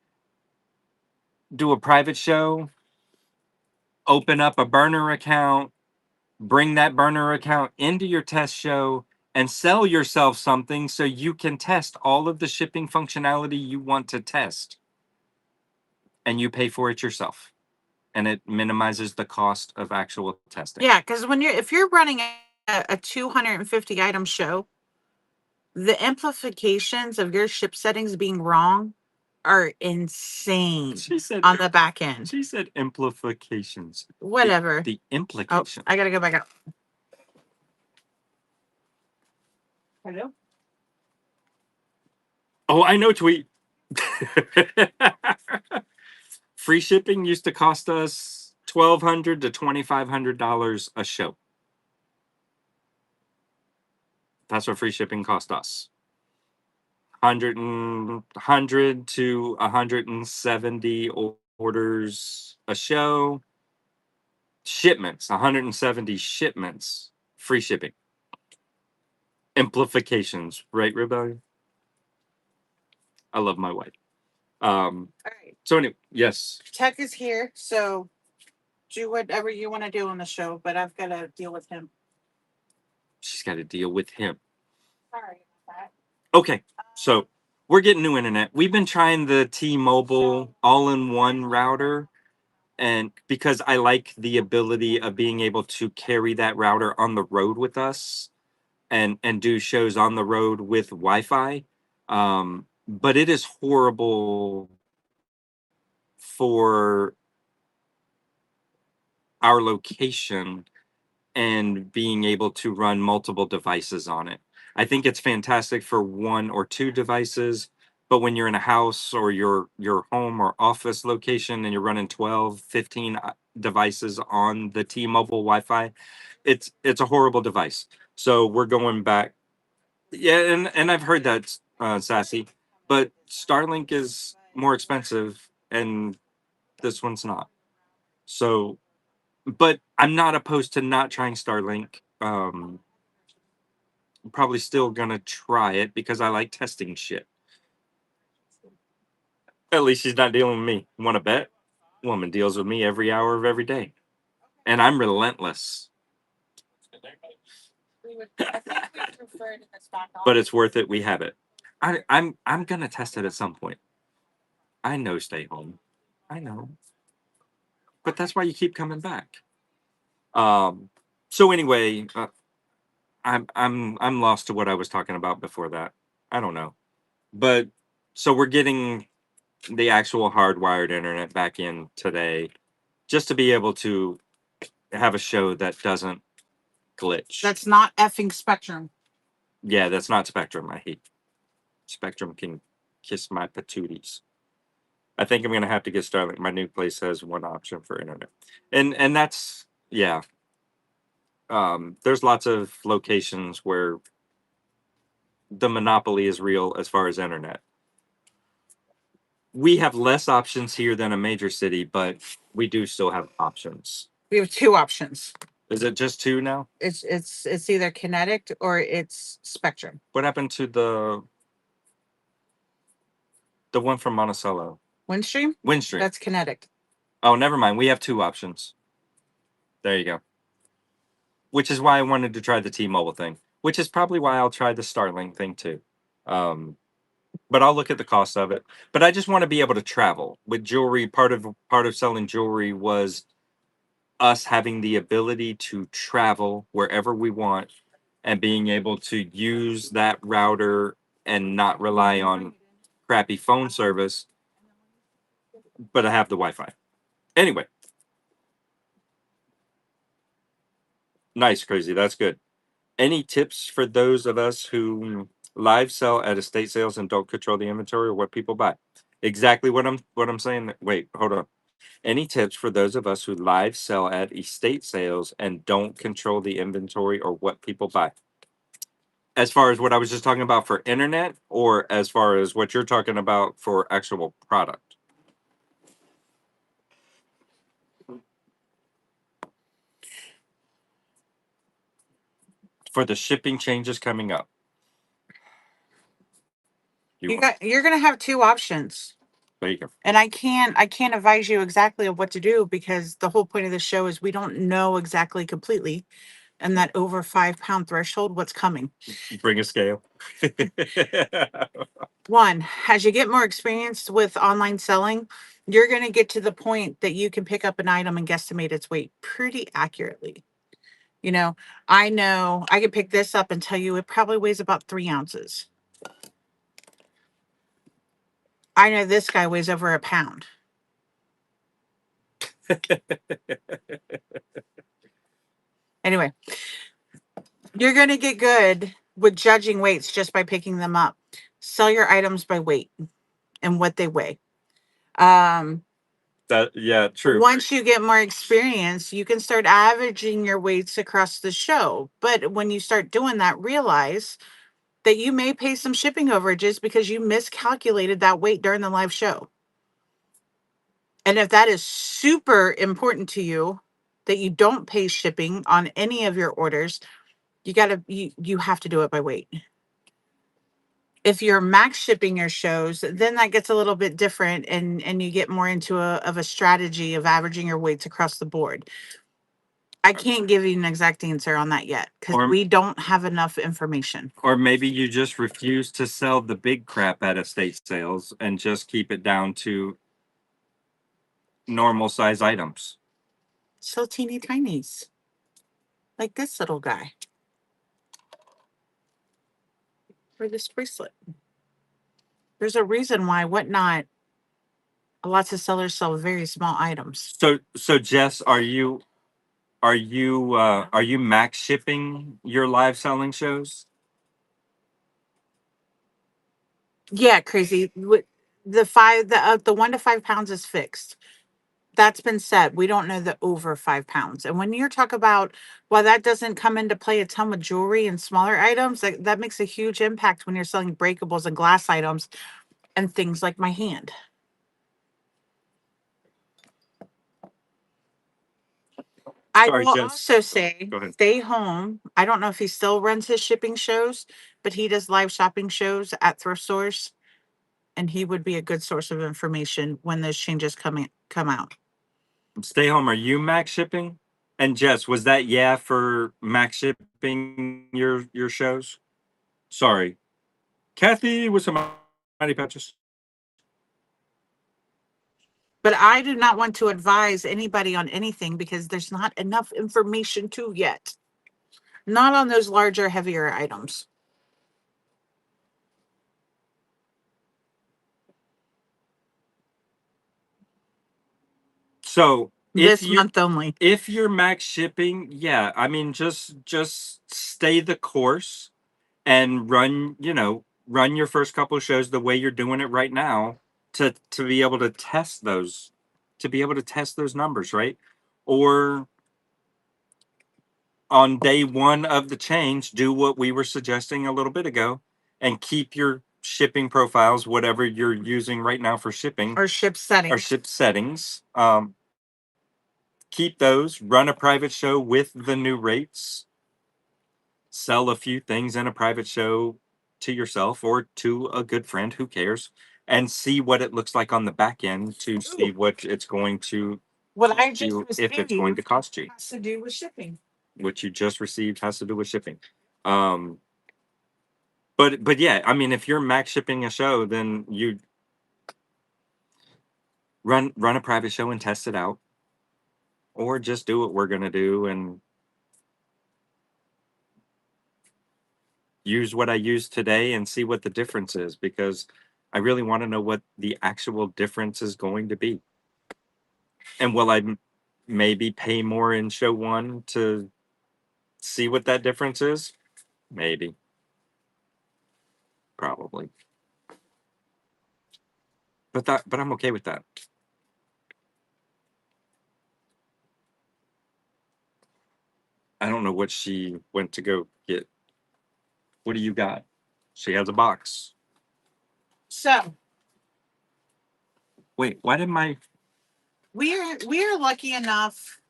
do a private show, open up a burner account, bring that burner account into your test show, and sell yourself something so you can test all of the shipping functionality you want to test. And you pay for it yourself. And it minimizes the cost of actual testing. Yeah, because if you're running a 250 item show, the implications of your ship settings being wrong are insane She said on the back end. She said implications. Whatever. The Oh, implication. I gotta go back up. Hello? Oh, I know, tweet. Free shipping used to cost us $1,200 to $2,500 a show. That's what free shipping cost us. 100 to 170 orders a show. Shipments, 170 shipments, free shipping. Implications, right, Rebellion? I love my wife. All right. So anyway, yes. Tech is here, so do whatever you want to do on the show, but I've got to deal with him. She's got to deal with him. Sorry about that. Okay, so we're getting new internet. We've been trying the T-Mobile all-in-one router, and because I like the ability of being able to carry that router on the road with us and do shows on the road with Wi-Fi. But it is horrible for our location and being able to run multiple devices on it. I think it's fantastic for one or two devices, but when you're in a house or your home or office location and you're running 12, 15 devices on the T-Mobile Wi-Fi, it's a horrible device. So we're going back. Yeah, and I've heard that, Sassy, but Starlink is more expensive and this one's not. So, but I'm not opposed to not trying Starlink. I'm probably still gonna try it because I like testing shit. At least she's not dealing with me. Want to bet? Woman deals with me every hour of every day, and I'm relentless. But it's worth it. We have it. I'm gonna test it at some point. I know, stay home. I know, but that's why you keep coming back. So anyway, I'm lost to what I was talking about before that. I don't know, but so we're getting the actual hardwired internet back in today, just to be able to have a show that doesn't glitch. That's not effing Spectrum. Yeah, that's not Spectrum. I hate Spectrum can kiss my patooties. I think I'm gonna have to get Starlink. My new place has one option for internet, and that's yeah. There's lots of locations where the monopoly is real as far as internet. We have less options here than a major city, but we do still have options. We have two options. Is it just two now? It's either Kinetic or it's Spectrum. What happened to the one from Monticello? Windstream? Windstream. That's Kinetic. Oh, never mind. We have two options. There you go. Which is why I wanted to try the T-Mobile thing. Which is probably why I'll try the Starlink thing too. But I'll look at the cost of it. But I just want to be able to travel with jewelry. Part of selling jewelry was us having the ability to travel wherever we want and being able to use that router and not rely on crappy phone service, but I have the Wi-Fi. Anyway, nice, crazy. That's good. Any tips for those of us who live sell at estate sales and don't control the inventory or what people buy? Exactly what I'm saying. Wait, hold on. Any tips for those of us who live sell at estate sales and don't control the inventory or what people buy? As far as what I was just talking about for internet, or as far as what you're talking about for actual product? For the shipping changes coming up. You're gonna have two options. There you go. And I can't advise you exactly of what to do because the whole point of the show is we don't know exactly completely and that over 5 pound threshold what's coming. Bring a scale. One, as you get more experience with online selling, you're going to get to the point that you can pick up an item and guesstimate its weight pretty accurately. I know I can pick this up and tell you it probably weighs about 3 ounces. I know this guy weighs over a pound. Anyway, you're going to get good with judging weights just by picking them up. Sell your items by weight and what they weigh. Yeah, true. Once you get more experience, you can start averaging your weights across the show. But when you start doing that, realize that you may pay some shipping overages because you miscalculated that weight during the live show. And if that is super important to you, that you don't pay shipping on any of your orders, you have to do it by weight. If you're max shipping your shows, then that gets a little bit different and you get more into a strategy of averaging your weights across the board. I can't give you an exact answer on that yet because we don't have enough information. Or maybe you just refuse to sell the big crap at estate sales and just keep it down to normal size items. So teeny tinies. Like this little guy. For this bracelet. There's a reason why Whatnot, lots of sellers sell very small items. So Jess, are you max shipping your live selling shows? Yeah, crazy. The 1 to 5 pounds is fixed. That's been set. We don't know the over 5 pounds. And when you're talking about, while that doesn't come into play a ton with jewelry and smaller items, that makes a huge impact when you're selling breakables and glass items and things like my hand. I Sorry, will Jess. also say, Go ahead. stay home. I don't know if he still runs his shipping shows, but he does live shopping shows at thrift stores, and he would be a good source of information when those changes come out. Stay home. Are you max shipping? And Jess, was that for max shipping your shows? Sorry, Kathy with some mighty patches. But I do not want to advise anybody on anything because there's not enough information to yet. Not on those larger, heavier items. So this month only. If you're max shipping, yeah, I mean just stay the course and run run your first couple of shows the way you're doing it right now to be able to test those, numbers, right? Or on day one of the change, do what we were suggesting a little bit ago and keep your shipping profiles, whatever you're using right now for shipping Or ship or settings. ship settings. Keep those, run a private show with the new rates, sell a few things in a private show to yourself or to a good friend, who cares, and see what it looks like on the back end to see what it's going to What I cost just you, if it's going to received cost you. has to do with shipping. What you just received has to do with shipping. Um, but yeah, I mean, if you're max shipping a show, then you run a private show and test it out, or just do what we're gonna do and use what I used today and see what the difference is, because I really want to know what the actual difference is going to be. And will I maybe pay more in show one to see what that difference is? Maybe, probably. But I'm okay with that. I don't know what she went to go get. What do you got? She has a box. So Wait, why did my we're lucky enough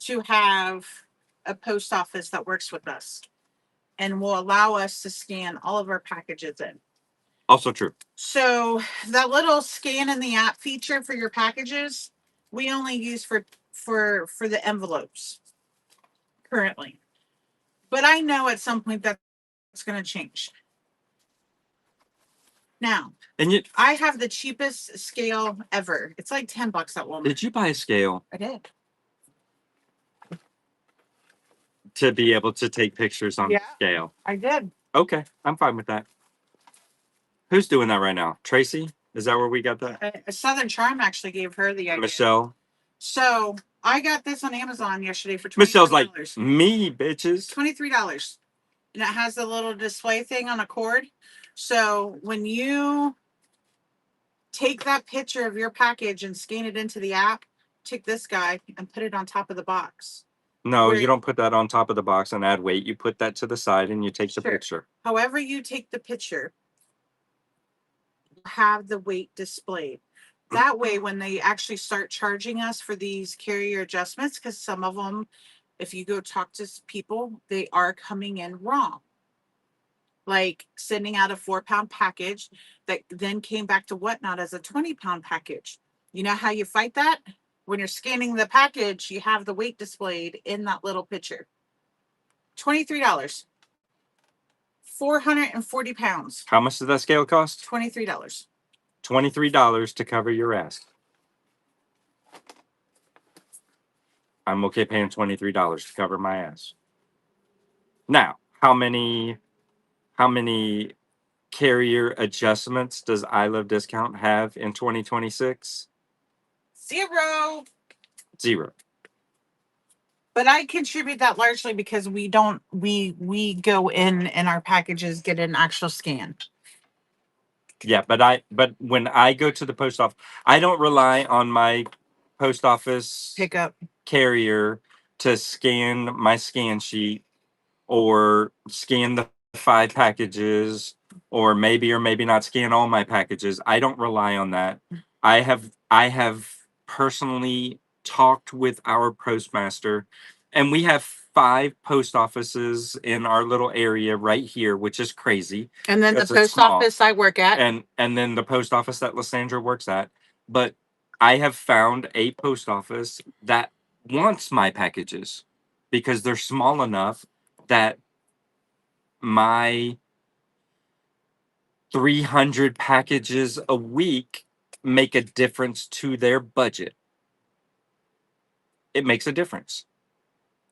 to have a post office that works with us and will allow us to scan all of our packages in. also true? So that little scan in the app feature for your packages, we only use for the envelopes currently. But I know at some point that's going to change. Now, And you I have the cheapest scale ever. It's like $10 at Walmart. did you buy a scale I did. to be able to take pictures on Yeah. scale? I did. Okay, I'm fine with that. Who's doing that right now? Tracy? Is that where we got that? A Southern Charm actually gave her the idea. Michelle? So I got this on Amazon yesterday for $23. Michelle's like, me, bitches. $23. And it has a little display thing on a cord. So when you take that picture of your package and scan it into the app, take this guy and put it on top of the box. No, you don't put that on top of the box and add weight. You put that to the side and you take the picture. However you take the picture, have the weight displayed. That way, when they actually start charging us for these carrier adjustments, because some of them, if you go talk to people, they are coming in wrong. Like sending out a 4-pound package that then came back to Whatnot as a 20-pound package. You know how you fight that? When you're scanning the package, you have the weight displayed in that little picture. $23. 440 pounds. How much does that scale cost? $23. $23 to cover your ass. I'm okay paying $23 to cover my ass. Now, how many carrier adjustments does I Love Discount have in 2026? 0. 0. But I contribute that largely because we don't we go in and our packages get an actual scan. Yeah, but when I go to the post office, I don't rely on my post office Pickup. carrier to scan my scan sheet or scan the 5 packages or maybe not scan all my packages. I don't rely on that. I have personally talked with our postmaster, and we have 5 post offices in our little area right here, which is crazy. And then the Because it's post small. office I work at. And then the post office that Lysandra works at. But I have found a post office that wants my packages because they're small enough that my 300 packages a week make a difference to their budget. It makes a difference.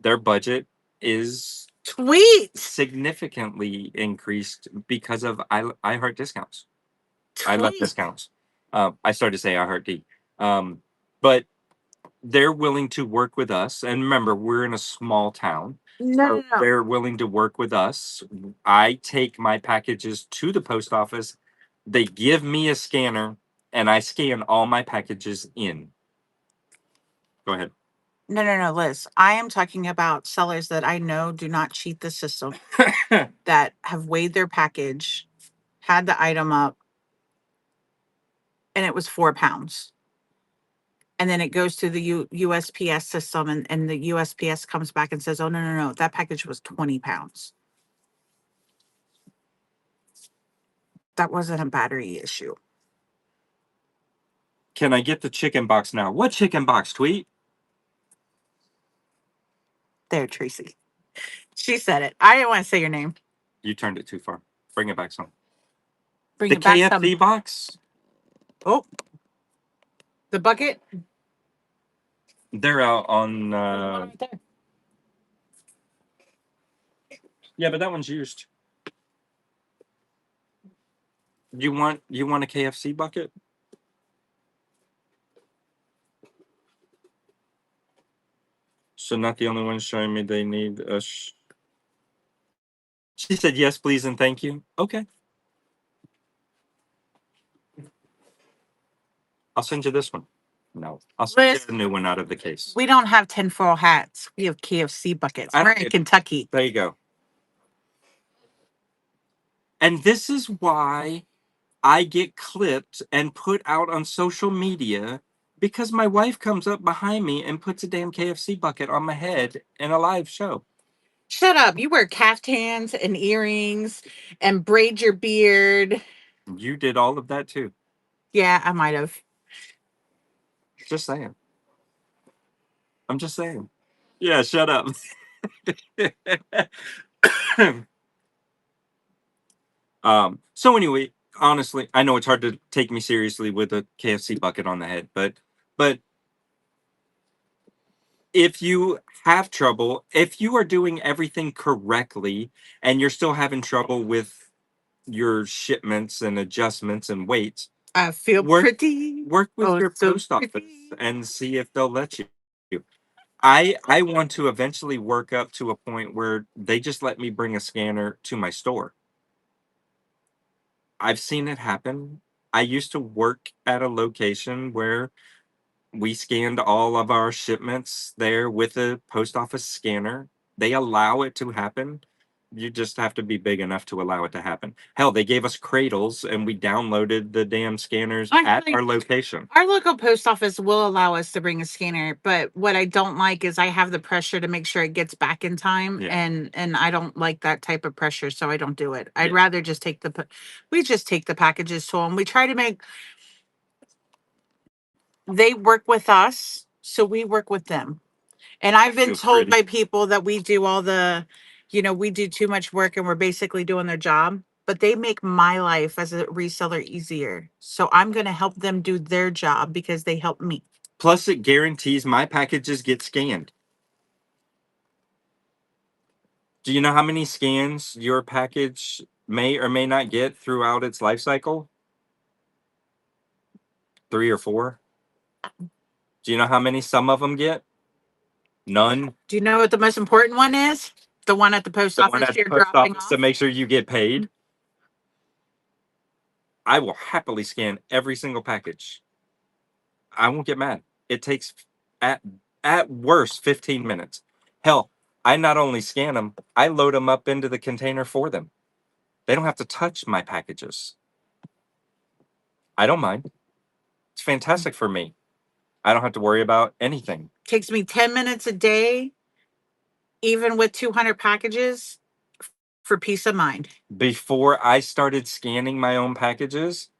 Their budget is Tweet. significantly increased because of I Heart discounts. I love discounts. I started to say I Heart D. But they're willing to work with us. And remember, we're in a small town. No. They're willing to work with us. I take my packages to the post office. They give me a scanner, and I scan all my packages in. Go ahead. No, Liz. I am talking about sellers that I know do not cheat the system, that have weighed their package, had the item up, and it was 4 pounds. And then it goes to the USPS system, and the USPS comes back and says, oh, no, that package was 20 pounds. That wasn't a battery issue. Can I get the chicken box now? What chicken box, Tweet? There, Tracy. She said it. I didn't want to say your name. You turned it too far. Bring it back some. Bring The it back KFC some. box? Oh, the bucket? They're out on. Right there. Yeah, but that one's used. You want a KFC bucket? So not the only one showing me they need a. She said yes, please, and thank you. Okay, I'll send you this one. No, I'll send Liz, you a new one out of the case. we don't have tinfoil hats. We have KFC buckets. We're in Kentucky. There you go. And this is why I get clipped and put out on social media, because my wife comes up behind me and puts a damn KFC bucket on my head in a live show. Shut up. You wear caftans and earrings and braid your beard. You did all of that too. Yeah, I might have. Just saying. I'm just saying. Yeah, shut up. So anyway, honestly, I know it's hard to take me seriously with a KFC bucket on the head, but if you have trouble, if you are doing everything correctly and you're still having trouble with your shipments and adjustments and weights, I feel work pretty. with your So post office pretty. and see if they'll let you. I want to eventually work up to a point where they just let me bring a scanner to my store. I've seen it happen. I used to work at a location where we scanned all of our shipments there with a post office scanner. They allow it to happen. You just have to be big enough to allow it to happen. Hell, they gave us cradles and we downloaded the damn scanners at our location. Our local post office will allow us to bring a scanner, but what I don't like is I have the pressure to make sure it gets back in time, Yeah. and I don't like that type of pressure, so I don't do it. I'd Yeah. rather just we just take the packages to them. We try to make they work with us, so we work with them. And I've been Feel told pretty. by people that we do all the, we do too much work and we're basically doing their job, but they make my life as a reseller easier. So I'm going to help them do their job because they help me. Plus, it guarantees my packages get scanned. Do you know how many scans your package may or may not get throughout its life cycle? 3 or 4. Do you know how many some of them get? None. Do you know what the most important one is? The one at the post The one office at the you're post dropping office off. to make sure you get paid. I will happily scan every single package. I won't get mad. It takes at worst 15 minutes. Hell, I not only scan them, I load them up into the container for them. They don't have to touch my packages. I don't mind. It's fantastic for me. I don't have to worry about anything. Takes me 10 minutes a day, even with 200 packages, for peace of mind. Before I started scanning my own packages,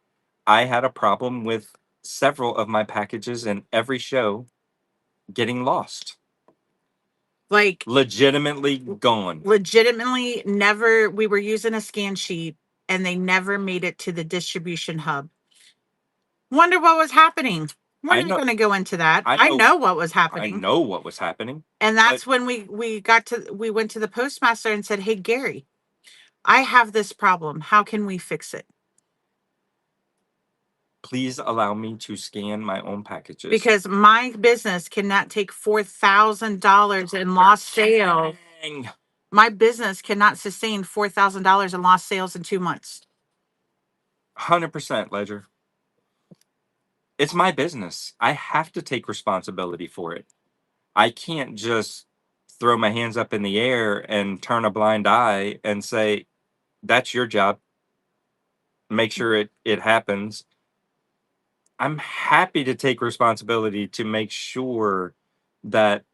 I had a problem with several of my packages in every show getting lost. Like Legitimately gone. legitimately never, we were using a scan sheet and they never made it to the distribution hub. Wonder what was happening. We're not going to go into that. I know what was happening. I know what was happening. And that's when we went to the postmaster and said, "Hey Gary, I have this problem. How can we fix it?" Please allow me to scan my own packages. Because my business cannot take $4,000 in lost sales Dang. My business cannot sustain $4,000 in lost sales in 2 months. 100% Ledger. It's my business. I have to take responsibility for it. I can't just throw my hands up in the air and turn a blind eye and say, that's your job. Make sure it happens. I'm happy to take responsibility to make sure that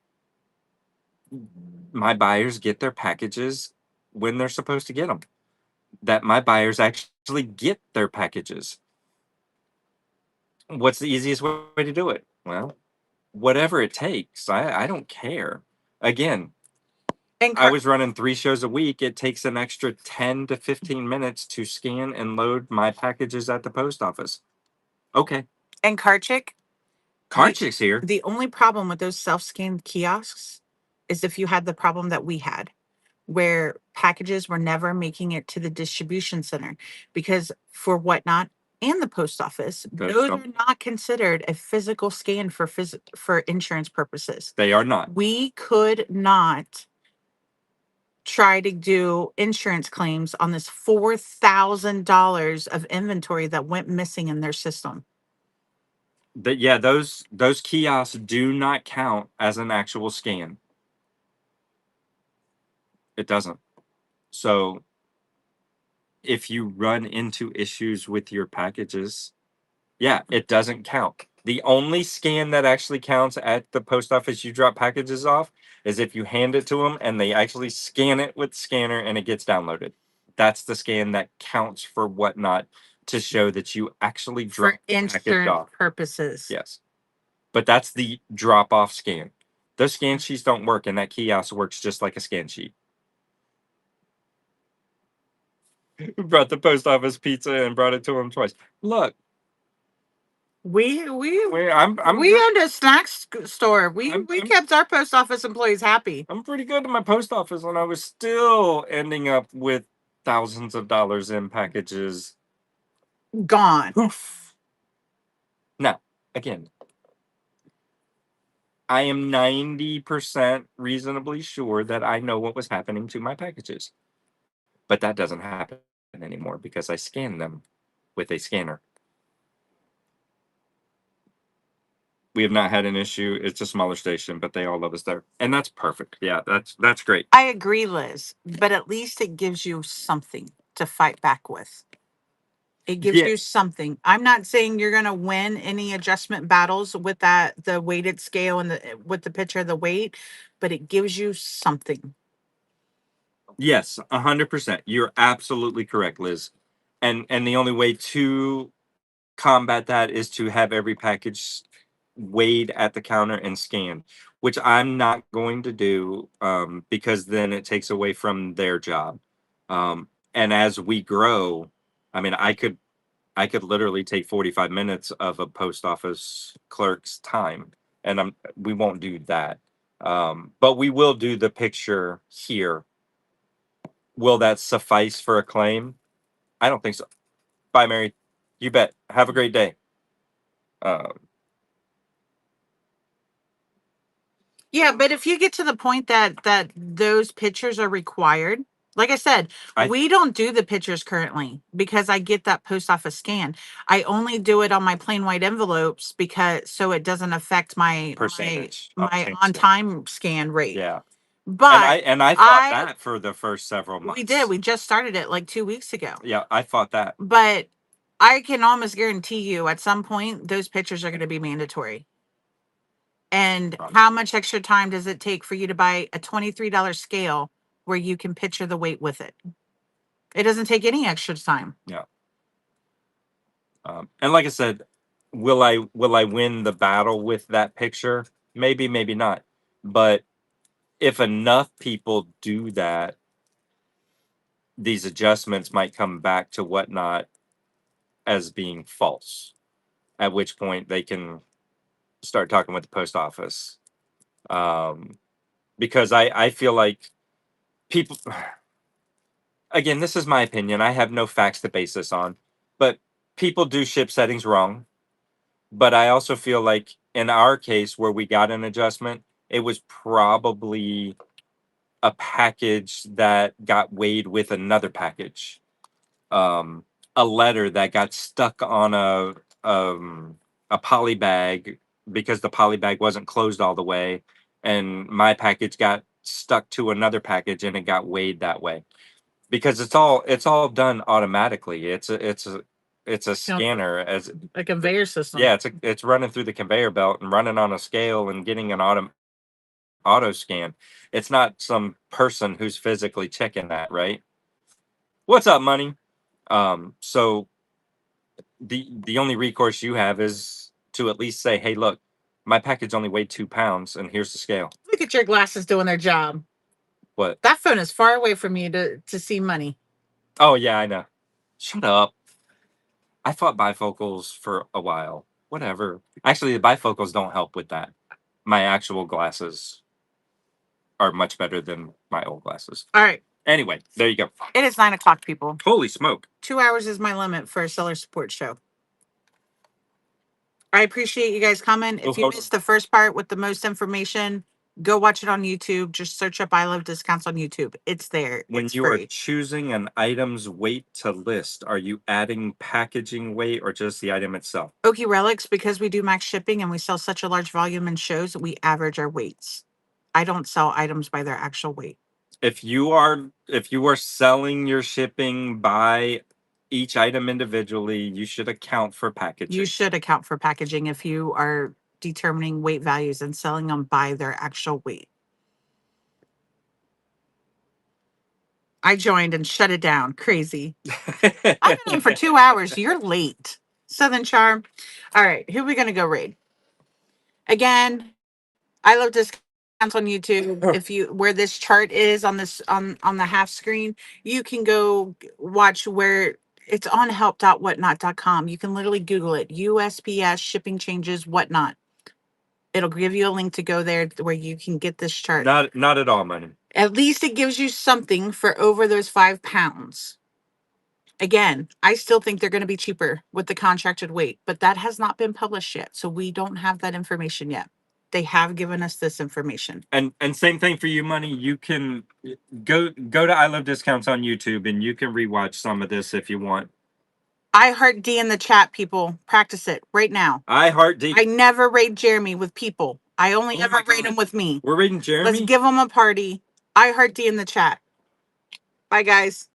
my buyers get their packages when they're supposed to get them, that my buyers actually get their packages. What's the easiest way to do it? Well, whatever it takes. I don't care. Again, And I was running 3 shows a week. It takes an extra 10 to 15 minutes to scan and load my packages at the post office. Okay. and Karchik, Karchik's here. the only problem with those self-scanned kiosks is if you had the problem that we had, where packages were never making it to the distribution center because for Whatnot and the post office, Good those stuff. are not considered a physical scan for insurance purposes. They are not. We could not try to do insurance claims on this $4,000 of inventory that went missing in their system. Yeah, those kiosks do not count as an actual scan. It doesn't. So if you run into issues with your packages, yeah, it doesn't count. The only scan that actually counts at the post office you drop packages off is if you hand it to them and they actually scan it with the scanner and it gets downloaded. That's the scan that counts for Whatnot to show that you actually For dropped the package insurance off. purposes. Yes. But that's the drop off scan. Those scan sheets don't work, and that kiosk works just like a scan sheet. Brought the post office pizza and brought it to him twice. Look, We I'm owned a store. We I'm kept our post office employees happy. I'm pretty good at my post office, and I was still ending up with thousands of dollars in packages. Gone. Poof. Now, again, I am 90% reasonably sure that I know what was happening to my packages. But that doesn't happen anymore because I scan them with a scanner. We have not had an issue. It's a smaller station, but they all love us there. And that's perfect. Yeah, that's great. I agree, Liz, but at least it gives you something to fight back with. It gives you Yes. something. I'm not saying you're going to win any adjustment battles with the weighted scale and with the picture of the weight, but it gives you something. Yes, 100%. You're absolutely correct, Liz. And the only way to combat that is to have every package weighed at the counter and scanned, which I'm not going to do because then it takes away from their job. And as we grow, I mean, I could literally take 45 minutes of a post office clerk's time, and we won't do that. But we will do the picture here. Will that suffice for a claim? I don't think so. Bye, Mary. You bet. Have a great day. Um, Yeah, but if you get to the point that those pictures are required, like I said, I we don't do the pictures currently because I get that post office scan. I only do it on my plain white envelopes because so it doesn't affect my percentage my on time scan rate. Yeah, But and I thought that for the first several months. we did. We just started it like 2 weeks ago. Yeah, I thought that. But I can almost guarantee you at some point those pictures are going to be mandatory. And how much extra time does it take for you to buy a $23 scale where you can picture the weight with it? It doesn't take any extra time. Yeah. And like I said, will I win the battle with that picture? Maybe, maybe not. But if enough people do that, these adjustments might come back to Whatnot as being false. At which point they can start talking with the post office. Because I feel like people, again, this is my opinion. I have no facts to base this on, but people do ship settings wrong. But I also feel like in our case where we got an adjustment, it was probably a package that got weighed with another package, a letter that got stuck on a poly bag because the poly bag wasn't closed all the way, and my package got stuck to another package and it got weighed that way because it's all done automatically. It's a scanner as A conveyor system. yeah, it's running through the conveyor belt and running on a scale and getting an auto scan. It's not some person who's physically checking that, right? What's up, money? So the only recourse you have is to at least say, "Hey, look, my package only weighed 2 pounds, and here's the scale." Look at your glasses doing their job. What? That phone is far away from you to see money. Oh yeah, I know. Shut up. I fought bifocals for a while. Whatever. Actually, the bifocals don't help with that. My actual glasses are much better than my old glasses. All right. Anyway, there you go. It is 9 o'clock, people. Holy smoke. 2 hours is my limit for a seller support show. I appreciate you guys coming. Oh, If you hold on. missed the first part with the most information, go watch it on YouTube. Just search up I Love Discounts on YouTube. It's there. When It's you are free. choosing an item's weight to list, are you adding packaging weight or just the item itself? Okie Relics, because we do max shipping and we sell such a large volume in shows, we average our weights. I don't sell items by their actual weight. If you are selling your shipping by each item individually, you should account for packaging. You should account for packaging if you are determining weight values and selling them by their actual weight. I joined and shut it down. Crazy. I've been in for 2 hours. You're late. Southern Charm. All right, who are we going to go raid? Again, I Love Discounts on YouTube. If you where this chart is on this on the half screen, you can go watch where it's on help.whatnot.com. You can literally Google it. USPS shipping changes whatnot. It'll give you a link to go there where you can get this chart. Not at all, money. At least it gives you something for over those 5 pounds. Again, I still think they're going to be cheaper with the contracted weight, but that has not been published yet. So we don't have that information yet. They have given us this information. And same thing for you, money. You can go to I Love Discounts on YouTube and you can rewatch some of this if you want. I heart D in the chat, people. Practice it right now. I heart D. I never raid Jeremy with people. I only Oh ever my raid God. him with me. We're reading Jeremy. Let's give him a party. I heart D in the chat. Bye, guys.